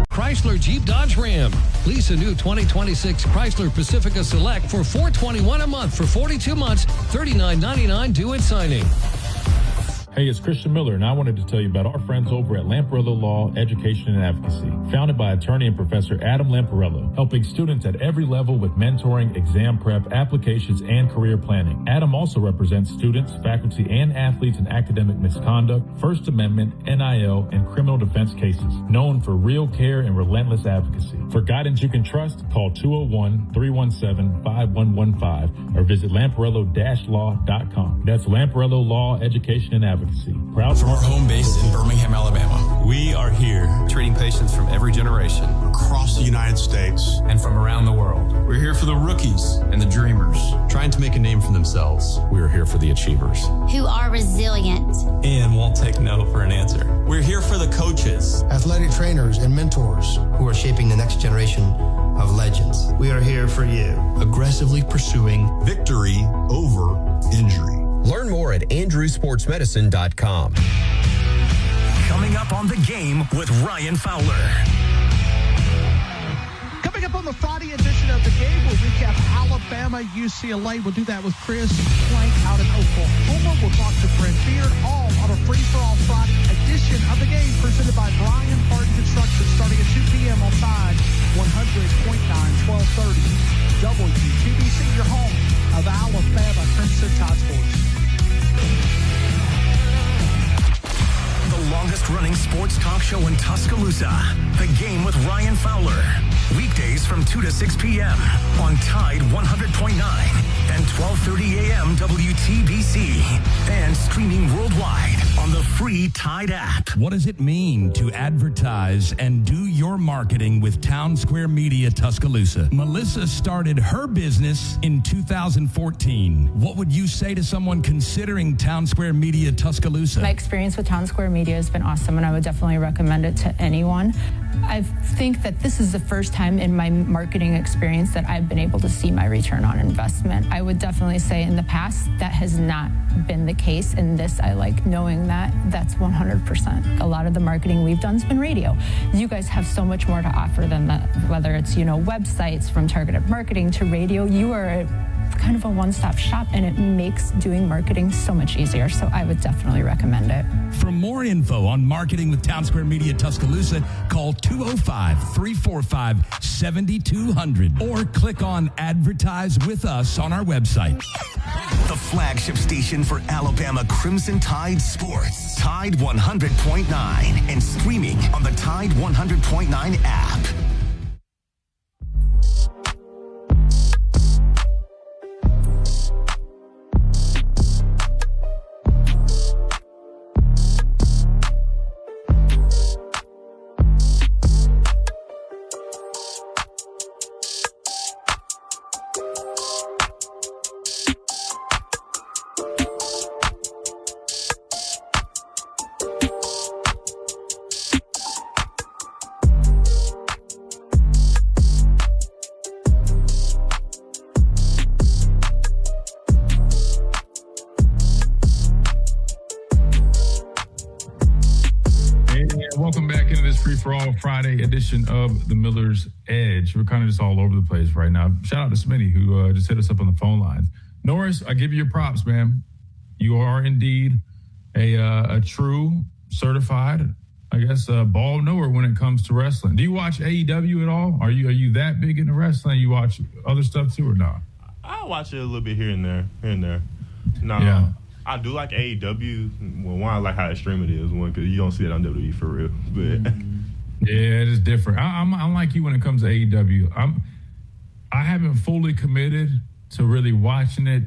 S7: Chrysler Jeep Dodge Ram. Lease a new 2026 Chrysler Pacifica Select for $421 a month for 42 months, $39.99 due at signing.
S5: Hey, it's Christian Miller, and I wanted to tell you about our friends over at Lamparello Law, Education and Advocacy. Founded by attorney and Professor Adam Lamparello, helping students at every level with mentoring, exam prep, applications, and career planning. Adam also represents students, faculty, and athletes in academic misconduct, First Amendment, NIL, and criminal defense cases. Known for real care and relentless advocacy. For guidance you can trust, call 201-317-5115 or visit lamparello-law.com. That's Lamparello Law, Education and Advocacy. Proud
S13: from our home base in Birmingham, Alabama. We are here treating patients from every generation
S15: across the United States
S13: and from around the world. We're here for the rookies and the dreamers, trying to make a name for themselves. We're here for the achievers
S14: who are resilient
S13: and won't take no for an answer. We're here for the coaches,
S15: athletic trainers, and mentors who are shaping the next generation of legends. We are here for you, aggressively pursuing victory over injury.
S8: Learn more at andrewsportsmedicine.com.
S3: Coming up on The Game with Ryan Fowler.
S20: Coming up on the Friday edition of The Game, we'll recap Alabama, UCLA. We'll do that with Chris Plank out in Oklahoma. We'll talk to Brent Beard, all on a free-for-all Friday edition of The Game, presented by Brian Hart Construction, starting at 2 p.m. on Tide 100.9, 1230. WTBC, your home of Alabama Crimson Tide Sports.
S3: The longest-running sports talk show in Tuscaloosa. The Game with Ryan Fowler. Weekdays from 2 to 6 p.m. on Tide 100.9 and 12:30 a.m. WTBC. And streaming worldwide on the free Tide app.
S10: What does it mean to advertise and do your marketing with Town Square Media Tuscaloosa? Melissa started her business in 2014. What would you say to someone considering Town Square Media Tuscaloosa?
S11: My experience with Town Square Media has been awesome, and I would definitely recommend it to anyone. I think that this is the first time in my marketing experience that I've been able to see my return on investment. I would definitely say in the past that has not been the case. In this, I like knowing that that's 100%. A lot of the marketing we've done has been radio. You guys have so much more to offer than that, whether it's, websites, from targeted marketing to radio. You are kind of a one-stop shop, and it makes doing marketing so much easier. So I would definitely recommend it.
S10: For more info on marketing with Town Square Media Tuscaloosa, call 205-345-7200 or click on Advertise with Us on our website.
S3: The flagship station for Alabama Crimson Tide Sports. Tide 100.9 and streaming on the Tide 100.9 app.
S5: Welcome back into this free-for-all Friday edition of the Miller's Edge. We're kind of just all over the place right now. Shout out to Smitty, who just hit us up on the phone lines. Norris, I give you your props, man. You are indeed a true certified, ball knower when it comes to wrestling. Do you watch AEW at all? Are you that big into wrestling? You watch other stuff too or not?
S1: I watch it a little bit here and there. No.
S5: Yeah.
S1: I do like AEW. Well, one, I like how extreme it is. One, because you don't see that on WWE for real. But
S5: yeah, it is different. I'm like you when it comes to AEW. I haven't fully committed to really watching it,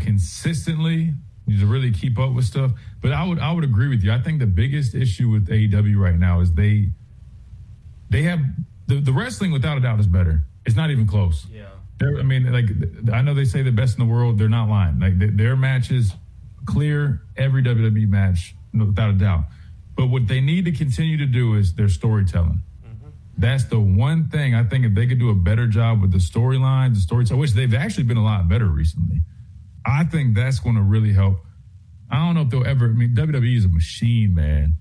S5: consistently to really keep up with stuff. But I would agree with you. I think the biggest issue with AEW right now is they have the wrestling, without a doubt, is better. It's not even close.
S4: Yeah.
S5: I mean, like, I know they say the best in the world. They're not lying. Like, their matches clear every WWE match, without a doubt. But what they need to continue to do is their storytelling. That's the one thing I think if they could do a better job with the storylines, the storytelling, which they've actually been a lot better recently. I think that's going to really help. I don't know if they'll ever. I mean, WWE is a machine, man.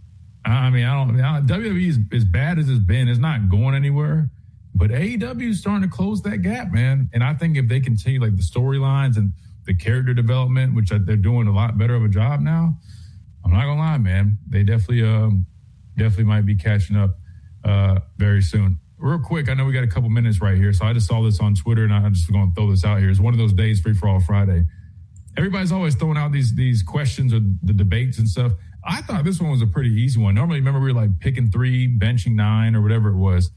S5: WWE is as bad as it's been. It's not going anywhere. But AEW is starting to close that gap, man. And I think if they continue, like, the storylines and the character development, which they're doing a lot better of a job now, I'm not gonna lie, man. They definitely might be catching up very soon. Real quick, I know we got a couple minutes right here, so I just saw this on Twitter, and I'm just going to throw this out here. It's one of those days, Free for All Friday. Everybody's always throwing out these questions or the debates and stuff. I thought this one was a pretty easy one. Normally, remember, we were like picking 3, benching 9, or whatever it was.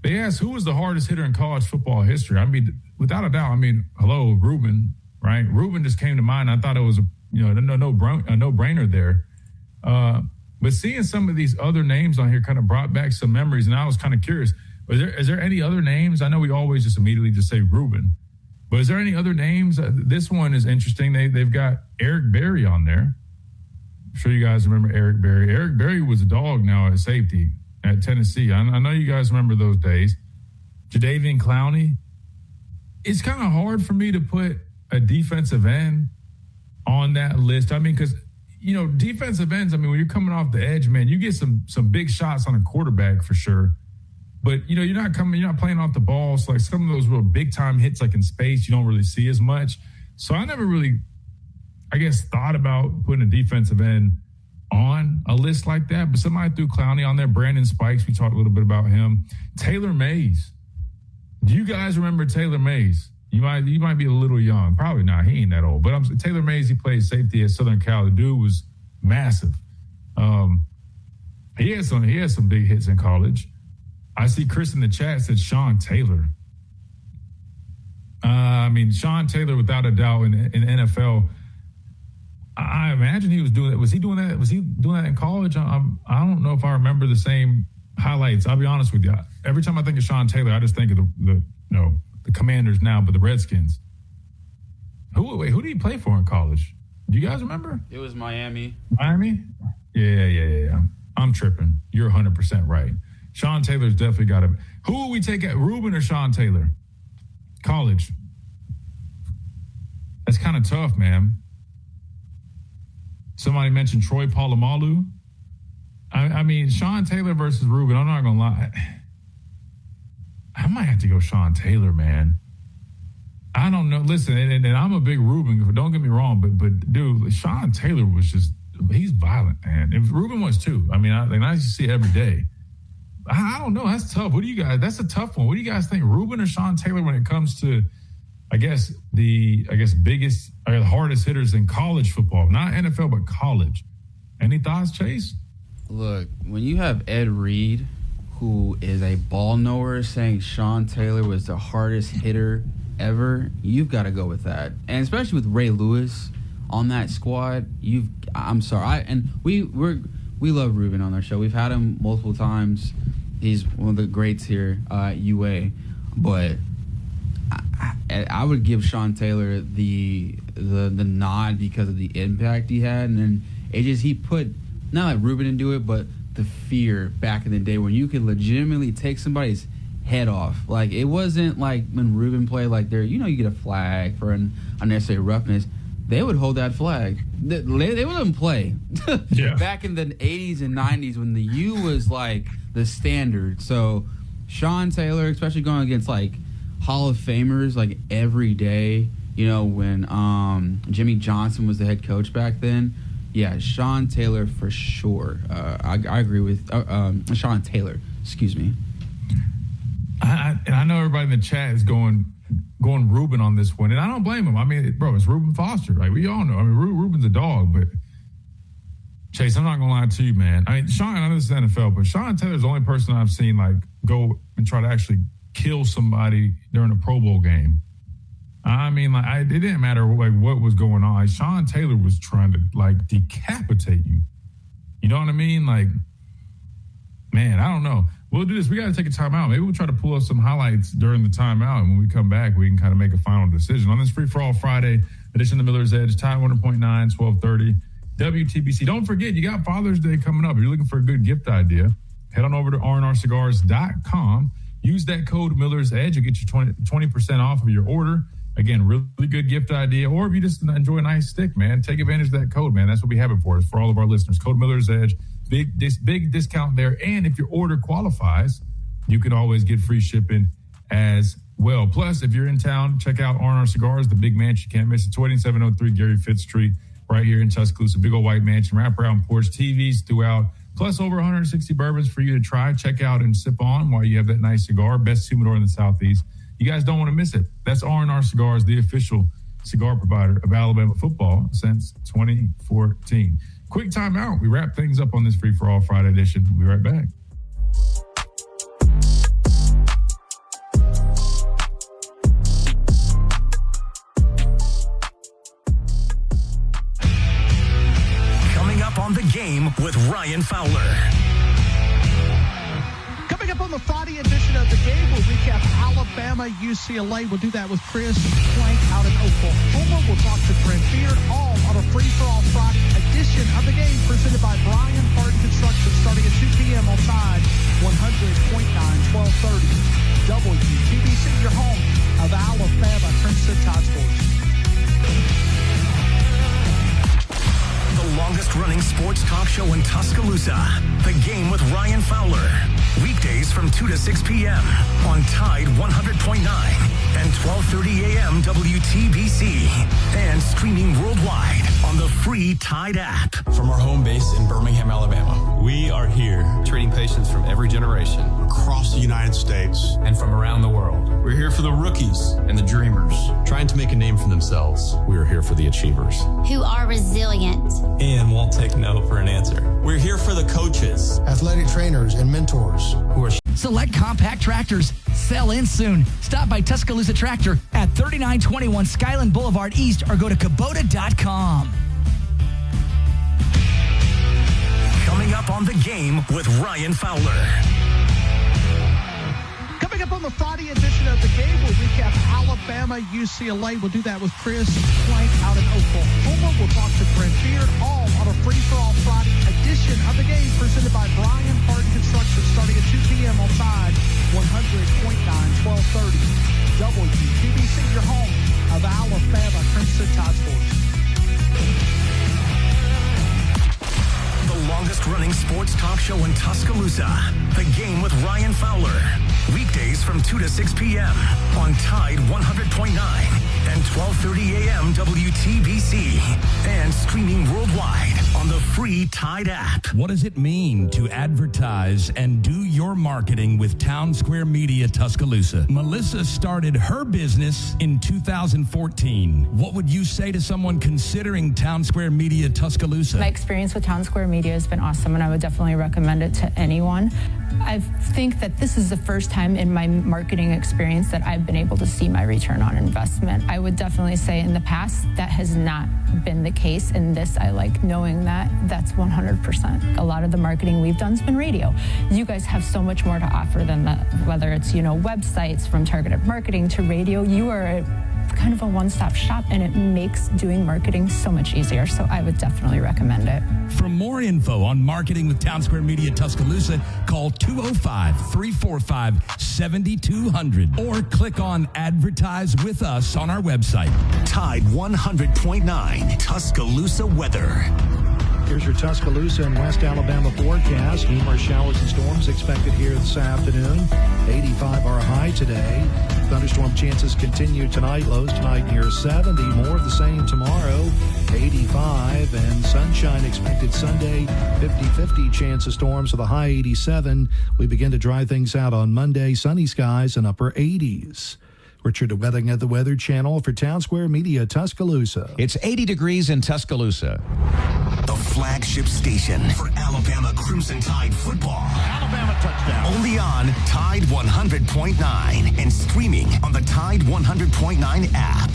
S5: They asked who was the hardest hitter in college football history. I mean, without a doubt, hello, Ruben, right? Ruben just came to mind. I thought it was a no-brainer there. But seeing some of these other names on here kind of brought back some memories, and I was kind of curious. Is there any other names? I know we always just immediately just say Ruben, but is there any other names? This one is interesting. They've got Eric Berry on there. I'm sure you guys remember Eric Berry. Eric Berry was a dog now at safety at Tennessee. I know you guys remember those days. Jadeveon Clowney. It's kind of hard for me to put a defensive end on that list. I mean, because, defensive ends, when you're coming off the edge, man, you get some big shots on a quarterback for sure. But, you're not playing off the ball. So, like, some of those real big-time hits, like in space, you don't really see as much. So I never really, thought about putting a defensive end on a list like that. But somebody threw Clowney on there. Brandon Spikes, we talked a little bit about him. Taylor Mays. Do you guys remember Taylor Mays? You might be a little young. Probably not. He ain't that old. But Taylor Mays, he played safety at Southern Cal. The dude was massive. He had some big hits in college. I see Chris in the chat said Sean Taylor. Sean Taylor, without a doubt, in NFL, I imagine he was doing that. Was he doing that? Was he doing that in college? I don't know if I remember the same highlights. I'll be honest with you. Every time I think of Sean Taylor, I just think of the Commanders now, but the Redskins. Who did he play for in college? Do you guys remember?
S4: It was Miami.
S5: Miami? Yeah. I'm tripping. You're 100% right. Sean Taylor's definitely got him. Who will we take at, Ruben or Sean Taylor? College. That's kind of tough, man. Somebody mentioned Troy Polamalu. Sean Taylor versus Ruben, I'm not going to lie. I might have to go Sean Taylor, man. I don't know. Listen, and I'm a big Ruben. Don't get me wrong, but dude, Sean Taylor was he's violent, man. If Ruben was too. I used to see it every day. I don't know. That's tough. What do you guys? That's a tough one. What do you guys think, Ruben or Sean Taylor, when it comes to, biggest or the hardest hitters in college football, not NFL, but college? Any thoughts, Chase?
S4: Look, when you have Ed Reed, who is a ball knower, saying Sean Taylor was the hardest hitter ever, you've got to go with that. And especially with Ray Lewis on that squad, I'm sorry. We love Ruben on our show. We've had him multiple times. He's one of the greats here at UA. But I would give Sean Taylor the nod because of the impact he had. And then he put, not like Ruben didn't do it, but the fear back in the day when you could legitimately take somebody's head off. Like, it wasn't like when Ruben played, like, you get a flag for an unnecessary roughness. They would hold that flag. They would let him play. Yeah. Back in the 80s and 90s when the U was like the standard. So Sean Taylor, especially going against like Hall of Famers like every day, when Jimmy Johnson was the head coach back then. Yeah, Sean Taylor for sure. I agree with Sean Taylor. Excuse me.
S5: I know everybody in the chat is going Ruben on this one, and I don't blame him. It's Ruben Foster. Like, we all know. Ruben's a dog, but Chase, I'm not gonna lie to you, man. Sean, I know this is NFL, but Sean Taylor's the only person I've seen like go and try to actually kill somebody during a Pro Bowl game. It didn't matter like what was going on. Sean Taylor was trying to like decapitate you. You know what I mean? Like, man, I don't know. We'll do this. We got to take a timeout. Maybe we'll try to pull up some highlights during the timeout, and when we come back, we can kind of make a final decision on this Free-for-All Friday edition of the Miller's Edge, Tide 100.9, 1230, WTBC. Don't forget, you got Father's Day coming up. If you're looking for a good gift idea, head on over to rnrcigars.com. Use that code Miller's Edge. You'll get you 20% off of your order. Again, really good gift idea. Or if you just enjoy a nice stick, man, take advantage of that code, man. That's what we have it for. It's for all of our listeners. Code Miller's Edge. Big discount there. And if your order qualifies, you can always get free shipping as well. Plus, if you're in town, check out R&R Cigars, the big mansion. You can't miss it. 2703 Gary Fitz Street, right here in Tuscaloosa. Big old white mansion, wraparound porch, TVs throughout, plus over 160 bourbons for you to try, check out, and sip on while you have that nice cigar. Best humidor in the Southeast. You guys don't want to miss it. That's R&R Cigars, the official cigar provider of Alabama football since 2014. Quick time out. We wrap things up on this Free-for-All Friday edition. We'll be right back.
S3: Coming up on The Game with Ryan Fowler.
S20: Coming up on the Friday edition of The Game, we'll recap Alabama, UCLA. We'll do that with Chris Plank out in Oklahoma. We'll talk to Brent Beard, all on a Free-for-All Friday edition of The Game, presented by Brian Hart Construction, starting at 2 p.m. on Tide 100.9, 1230. WTBC, your home of Alabama Crimson Tide Sports.
S3: The longest-running sports talk show in Tuscaloosa. The Game with Ryan Fowler. Weekdays from 2 to 6 p.m. on Tide 100.9 and 12:30 a.m. WTBC. And streaming worldwide on the free Tide app.
S13: From our home base in Birmingham, Alabama, we are here treating patients from every generation across the United States and from around the world. We're here for the rookies and the dreamers, trying to make a name for themselves. We are here for the achievers,
S14: who are resilient
S13: and won't take no for an answer. We're here for the coaches,
S15: athletic trainers, and mentors who are.
S9: Select compact tractors. Sell in soon. Stop by Tuscaloosa Tractor at 3921 Skyland Boulevard East or go to Kubota.com.
S3: Coming up on The Game with Ryan Fowler.
S20: Coming up on the Friday edition of The Game, we'll recap Alabama, UCLA. We'll do that with Chris Plank out in Oklahoma. We'll talk to Brent Beard, all on a Free-for-All Friday edition of The Game, presented by Brian Hart Construction, starting at 2 p.m. on Tide 100.9, 1230. WTBC, your home of Alabama Crimson Tide Sports.
S3: The longest-running sports talk show in Tuscaloosa. The Game with Ryan Fowler. Weekdays from 2 to 6 p.m. on Tide 100.9 and 12:30 a.m. WTBC. And streaming worldwide on the free Tide app.
S10: What does it mean to advertise and do your marketing with Town Square Media Tuscaloosa? Melissa started her business in 2014. What would you say to someone considering Town Square Media Tuscaloosa?
S11: My experience with Town Square Media has been awesome, and I would definitely recommend it to anyone. I think that this is the first time in my marketing experience that I've been able to see my return on investment. I would definitely say in the past that has not been the case. In this, I like knowing that that's 100%. A lot of the marketing we've done has been radio. You guys have so much more to offer than that, whether it's, websites, from targeted marketing to radio. You are kind of a one-stop shop, and it makes doing marketing so much easier. So I would definitely recommend it.
S10: For more info on marketing with Town Square Media Tuscaloosa, call 205-345-7200 or click on Advertise with Us on our website.
S3: Tide 100.9 Tuscaloosa weather.
S23: Here's your Tuscaloosa and West Alabama forecast. Numerous showers and storms expected here this afternoon. 85 our high today. Thunderstorm chances continue tonight. Lows tonight near 70. More of the same tomorrow. 85 and sunshine expected Sunday. 50-50 chance of storms with a high 87. We begin to dry things out on Monday. Sunny skies and upper 80s. Richard Weathering at the Weather Channel for Town Square Media Tuscaloosa.
S2: It's 80 degrees in Tuscaloosa.
S3: The flagship station for Alabama Crimson Tide football.
S20: Alabama touchdown.
S3: Only on Tide 100.9 and streaming on the Tide 100.9 app.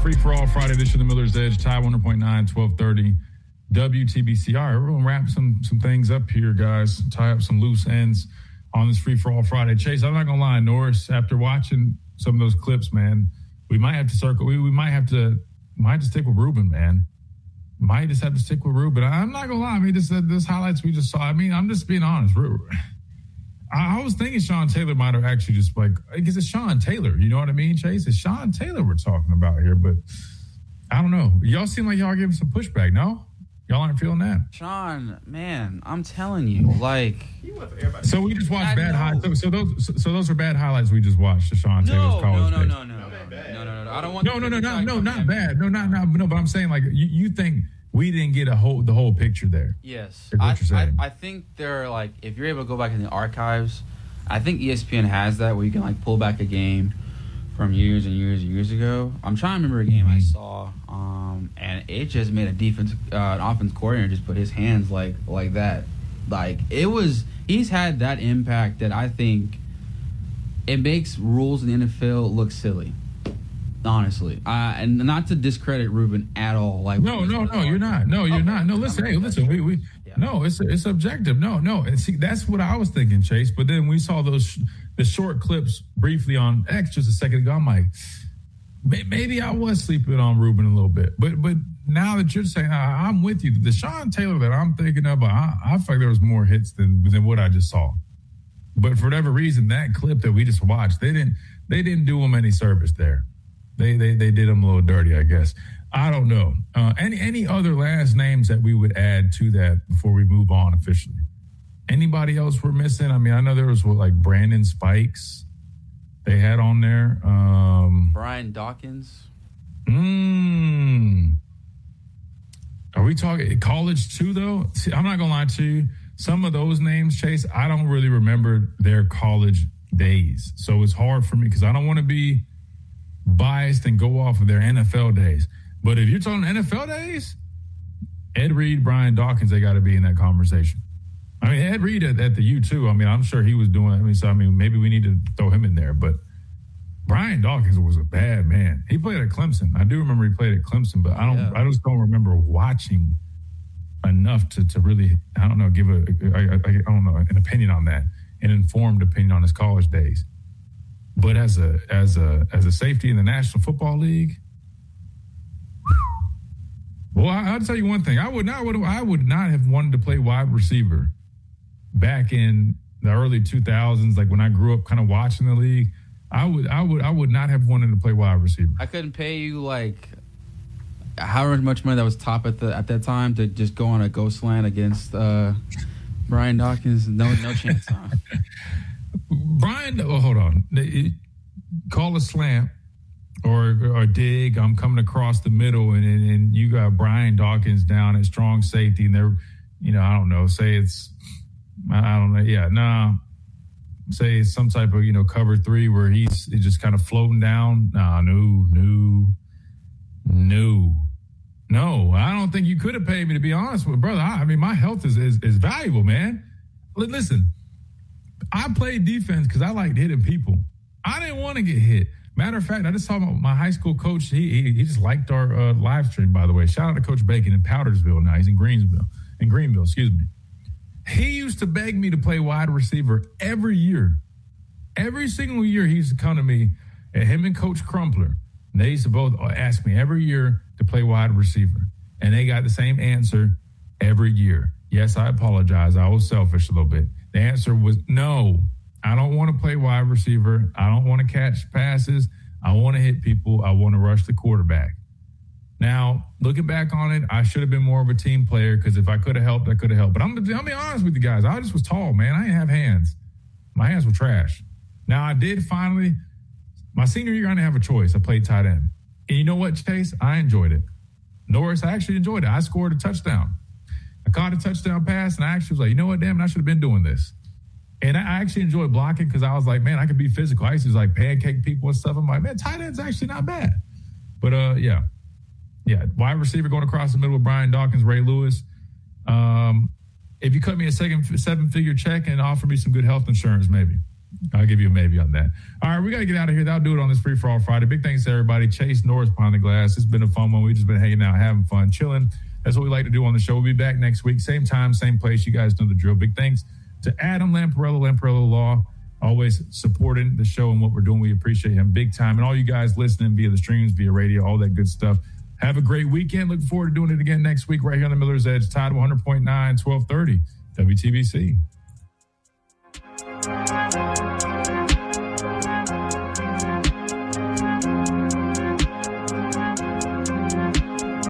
S5: free-for-all Friday edition of the Miller's Edge, Tide 100.9, 1230 WTBC. All right, we're going to wrap some things up here, guys. Tie up some loose ends on this free-for-all Friday. Chase, I'm not going to lie, Norris, after watching some of those clips, man, we might have to circle. We might have to stick with Ruben, man. Might just have to stick with Ruben. I'm not going to lie. I mean, this highlights we just saw. I mean, I'm just being honest. I was thinking Sean Taylor might have actually just because it's Sean Taylor. You know what I mean, Chase? It's Sean Taylor we're talking about here, but I don't know. Y'all seem like y'all are giving some pushback, no? Y'all aren't feeling that?
S4: Sean, man, I'm telling you,
S5: So we just watched bad highlights. So those are bad highlights we just watched. Sean Taylor's college days.
S4: No. I don't want.
S5: No, not bad. No, but I'm saying you think we didn't get the whole picture there.
S4: Yes, I think they're if you're able to go back in the archives, I think ESPN has that where you can pull back a game from years and years and years ago. I'm trying to remember a game I saw, and it just made an offense coordinator just put his hands like that. He's had that impact that I think it makes rules in the NFL look silly. Honestly, and not to discredit Ruben at all.
S5: No, you're not. No, you're not. No, listen. No, it's objective. No. And see, that's what I was thinking, Chase. But then we saw the short clips briefly on X just a second ago. I'm like, maybe I was sleeping on Ruben a little bit. But now that you're saying, I'm with you. The Sean Taylor that I'm thinking of, I feel like there was more hits than what I just saw. But for whatever reason, that clip that we just watched, they didn't do him any service there. They did him a little dirty, I guess. I don't know. Any other last names that we would add to that before we move on officially? Anybody else we're missing? I mean, I know there was Brandon Spikes they had on there.
S4: Brian Dawkins.
S5: Are we talking college too, though? See, I'm not going to lie to you. Some of those names, Chase, I don't really remember their college days. So it's hard for me because I don't want to be biased and go off of their NFL days. But if you're talking NFL days, Ed Reed, Brian Dawkins, they got to be in that conversation. I mean, Ed Reed at the U too. I mean, I'm sure he was doing. Maybe we need to throw him in there. But Brian Dawkins was a bad man. He played at Clemson. I do remember he played at Clemson, but I just don't remember watching enough to really, I don't know, give an opinion on that, an informed opinion on his college days. But as a safety in the National Football League, well, I'll tell you one thing. I would not have wanted to play wide receiver back in the early 2000s, like when I grew up kind of watching the league. I would not have wanted to play wide receiver.
S4: I couldn't pay you however much money that was top at that time to just go on a ghost land against Brian Dawkins. No chance.
S5: Brian, hold on. Call a slant or dig. I'm coming across the middle, and you got Brian Dawkins down at strong safety, and they're, I don't know. Say it's, I don't know. Yeah, nah. Say it's some type of cover three where he's just kind of floating down. Nah, no. I don't think you could have paid me, to be honest with you, brother. I mean, my health is valuable, man. Listen. I played defense because I liked hitting people. I didn't want to get hit. Matter of fact, I just saw my high school coach. He just liked our live stream, by the way. Shout out to Coach Bacon in Powdersville now. He's in Greenville, excuse me. He used to beg me to play wide receiver every year. Every single year he used to come to me, and him and Coach Crumpler. And they used to both ask me every year to play wide receiver. And they got the same answer every year. Yes, I apologize. I was selfish a little bit. The answer was no. I don't want to play wide receiver. I don't want to catch passes. I want to hit people. I want to rush the quarterback. Now, looking back on it, I should have been more of a team player because if I could have helped, I could have helped. But I'm going to be honest with you guys. I just was tall, man. I didn't have hands. My hands were trash. Now, I did finally, my senior year, I didn't have a choice. I played tight end. And you know what, Chase? I enjoyed it. Norris, I actually enjoyed it. I scored a touchdown. I caught a touchdown pass, and I actually was like, you know what, damn it, I should have been doing this. And I actually enjoyed blocking because I was like, man, I could be physical. I used to pancake people and stuff. I'm like, man, tight end's actually not bad. But, yeah, wide receiver going across the middle with Brian Dawkins, Ray Lewis. If you cut me a seven-figure check and offer me some good health insurance, maybe. I'll give you a maybe on that. All right, we got to get out of here. That'll do it on this Free For All Friday. Big thanks to everybody. Chase Norris behind the glass. It's been a fun one. We've just been hanging out, having fun, chilling. That's what we like to do on the show. We'll be back next week. Same time, same place. You guys know the drill. Big thanks to Adam Lamparello Law, always supporting the show and what we're doing. We appreciate him big time. And all you guys listening via the streams, via radio, all that good stuff. Have a great weekend. Looking forward to doing it again next week right here on the Miller's Edge. Tide 100.9, 1230, WTBC.